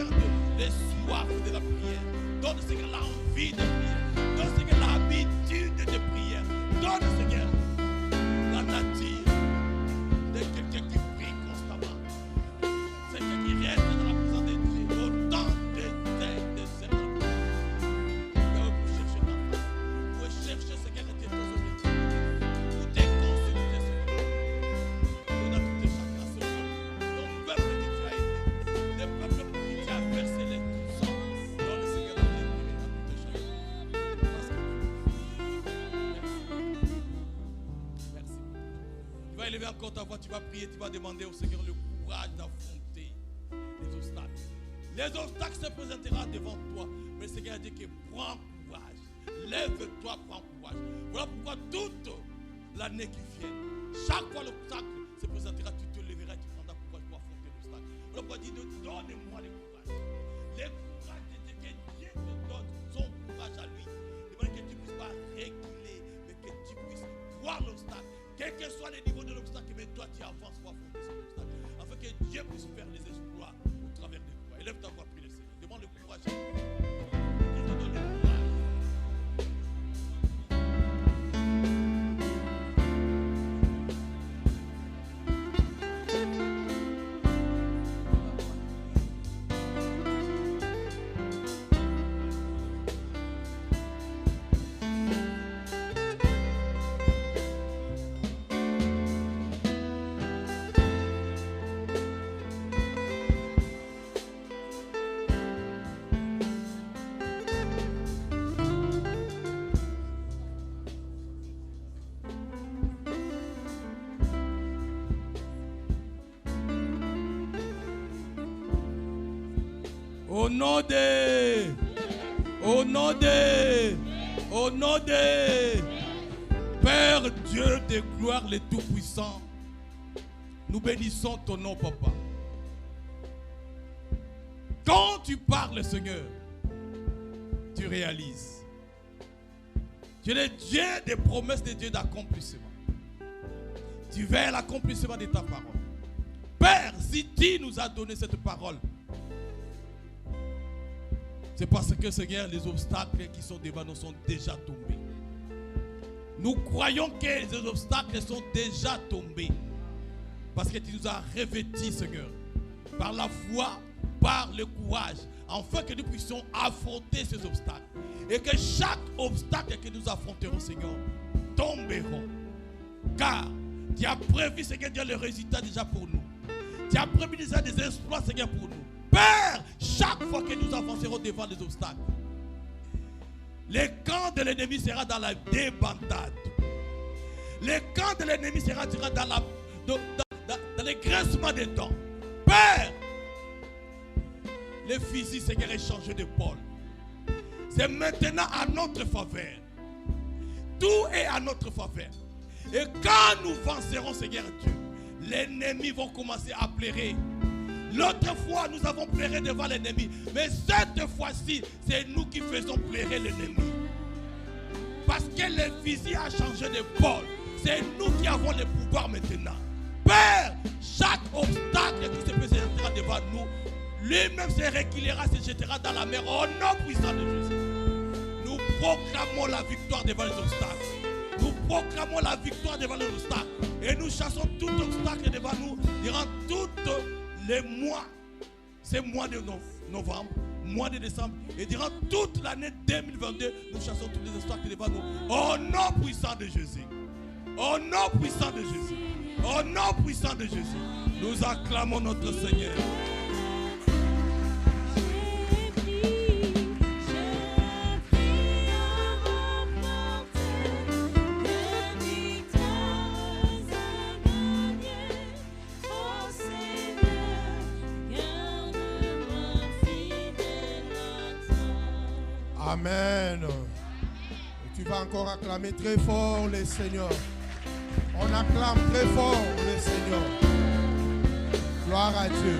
A: soif de la prière. Donne, Seigneur, l'envie de prière. Donne, Seigneur, l'habitude de prière. Donne, Seigneur, la nature de quelqu'un qui prie constamment. C'est quelqu'un qui reste dans la présence de Dieu. Autant de temps de cette pour chercher ta femme. Pour chercher, Seigneur, tes objectifs. Pour tes consulter, Seigneur. Donne à tout et chacun ce ton peuple que tu as aidé. Le peuple pour qui tu as versé les tout sang. Donne, Seigneur, la vie à tout et chacun. Parce que merci. Tu vas élever encore ta voix, tu vas prier, tu vas demander au Seigneur le courage d'affronter les obstacles. Les obstacles se présenteront devant toi. Mais le Seigneur a dit que prends courage. Lève-toi, prends courage. Voilà pourquoi toute l'année qui vient, chaque fois l'obstacle se présentera, tu te lèveras et tu prendras courage pour affronter l'obstacle. Voilà pourquoi il dit, donne-moi le courage. Le courage de Dieu, que Dieu te donne son courage à lui. Demande que tu ne puisses pas réguler, mais que tu puisses voir l'obstacle. Quel que soit le niveau de l'obstacle, mais toi tu avances pour affronter cet obstacle. Afin que Dieu puisse faire les exploits au travers de toi. Élève ta voix, prie le Seigneur. Demande le courage. Il te donne le courage. Au nom de Père Dieu de gloire, le Tout-Puissant, nous bénissons ton nom, Papa. Quand tu parles, Seigneur, tu réalises. Tu es le Dieu des promesses, des dieux d'accomplissement. Tu veilles à l'accomplissement de ta parole. Père, si tu nous as donné cette parole, c'est parce que, Seigneur, les obstacles qui sont devant nous sont déjà tombés. Nous croyons que les obstacles sont déjà tombés. Parce que tu nous as revêtis, Seigneur, par la foi, par le courage, afin que nous puissions affronter ces obstacles. Et que chaque obstacle que nous affronterons, Seigneur, tomberont. Car tu as prévu, Seigneur, Dieu, le résultat déjà pour nous. Tu as prévu déjà des exploits, Seigneur, pour nous. Père, chaque fois que nous avancerons devant les obstacles, le camp de l'ennemi sera dans la débandade. Le camp de l'ennemi sera dans le grincement des dents. Père, le fusil, Seigneur, est changé de pôle. C'est maintenant à notre faveur. Tout est à notre faveur. Et quand nous vencerons, Seigneur Dieu, les ennemis vont commencer à pleurer. L'autre fois, nous avons pleuré devant l'ennemi. Mais cette fois-ci, c'est nous qui faisons pleurer l'ennemi. Parce que le fusil a changé de pôle. C'est nous qui avons le pouvoir maintenant. Père, chaque obstacle qui se présentera devant nous, lui-même se reculera, se jettera dans la mer au nom puissant de Jésus. Nous proclamons la victoire devant les obstacles. Nous proclamons la victoire devant les obstacles. Et nous chassons tout obstacle devant nous durant toutes les mois, c'est mois de novembre, mois de décembre, et durant toute l'année 2022, nous chassons tous les obstacles devant nous. Au nom puissant de Jésus. Au nom puissant de Jésus. Au nom puissant de Jésus. Nous acclamons notre Seigneur.
D: Amen. Tu vas encore acclamer très fort le Seigneur. On acclame très fort le Seigneur. Gloire à Dieu.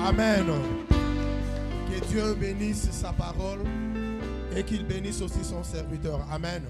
D: Amen. Que Dieu bénisse sa parole et qu'il bénisse aussi son serviteur. Amen.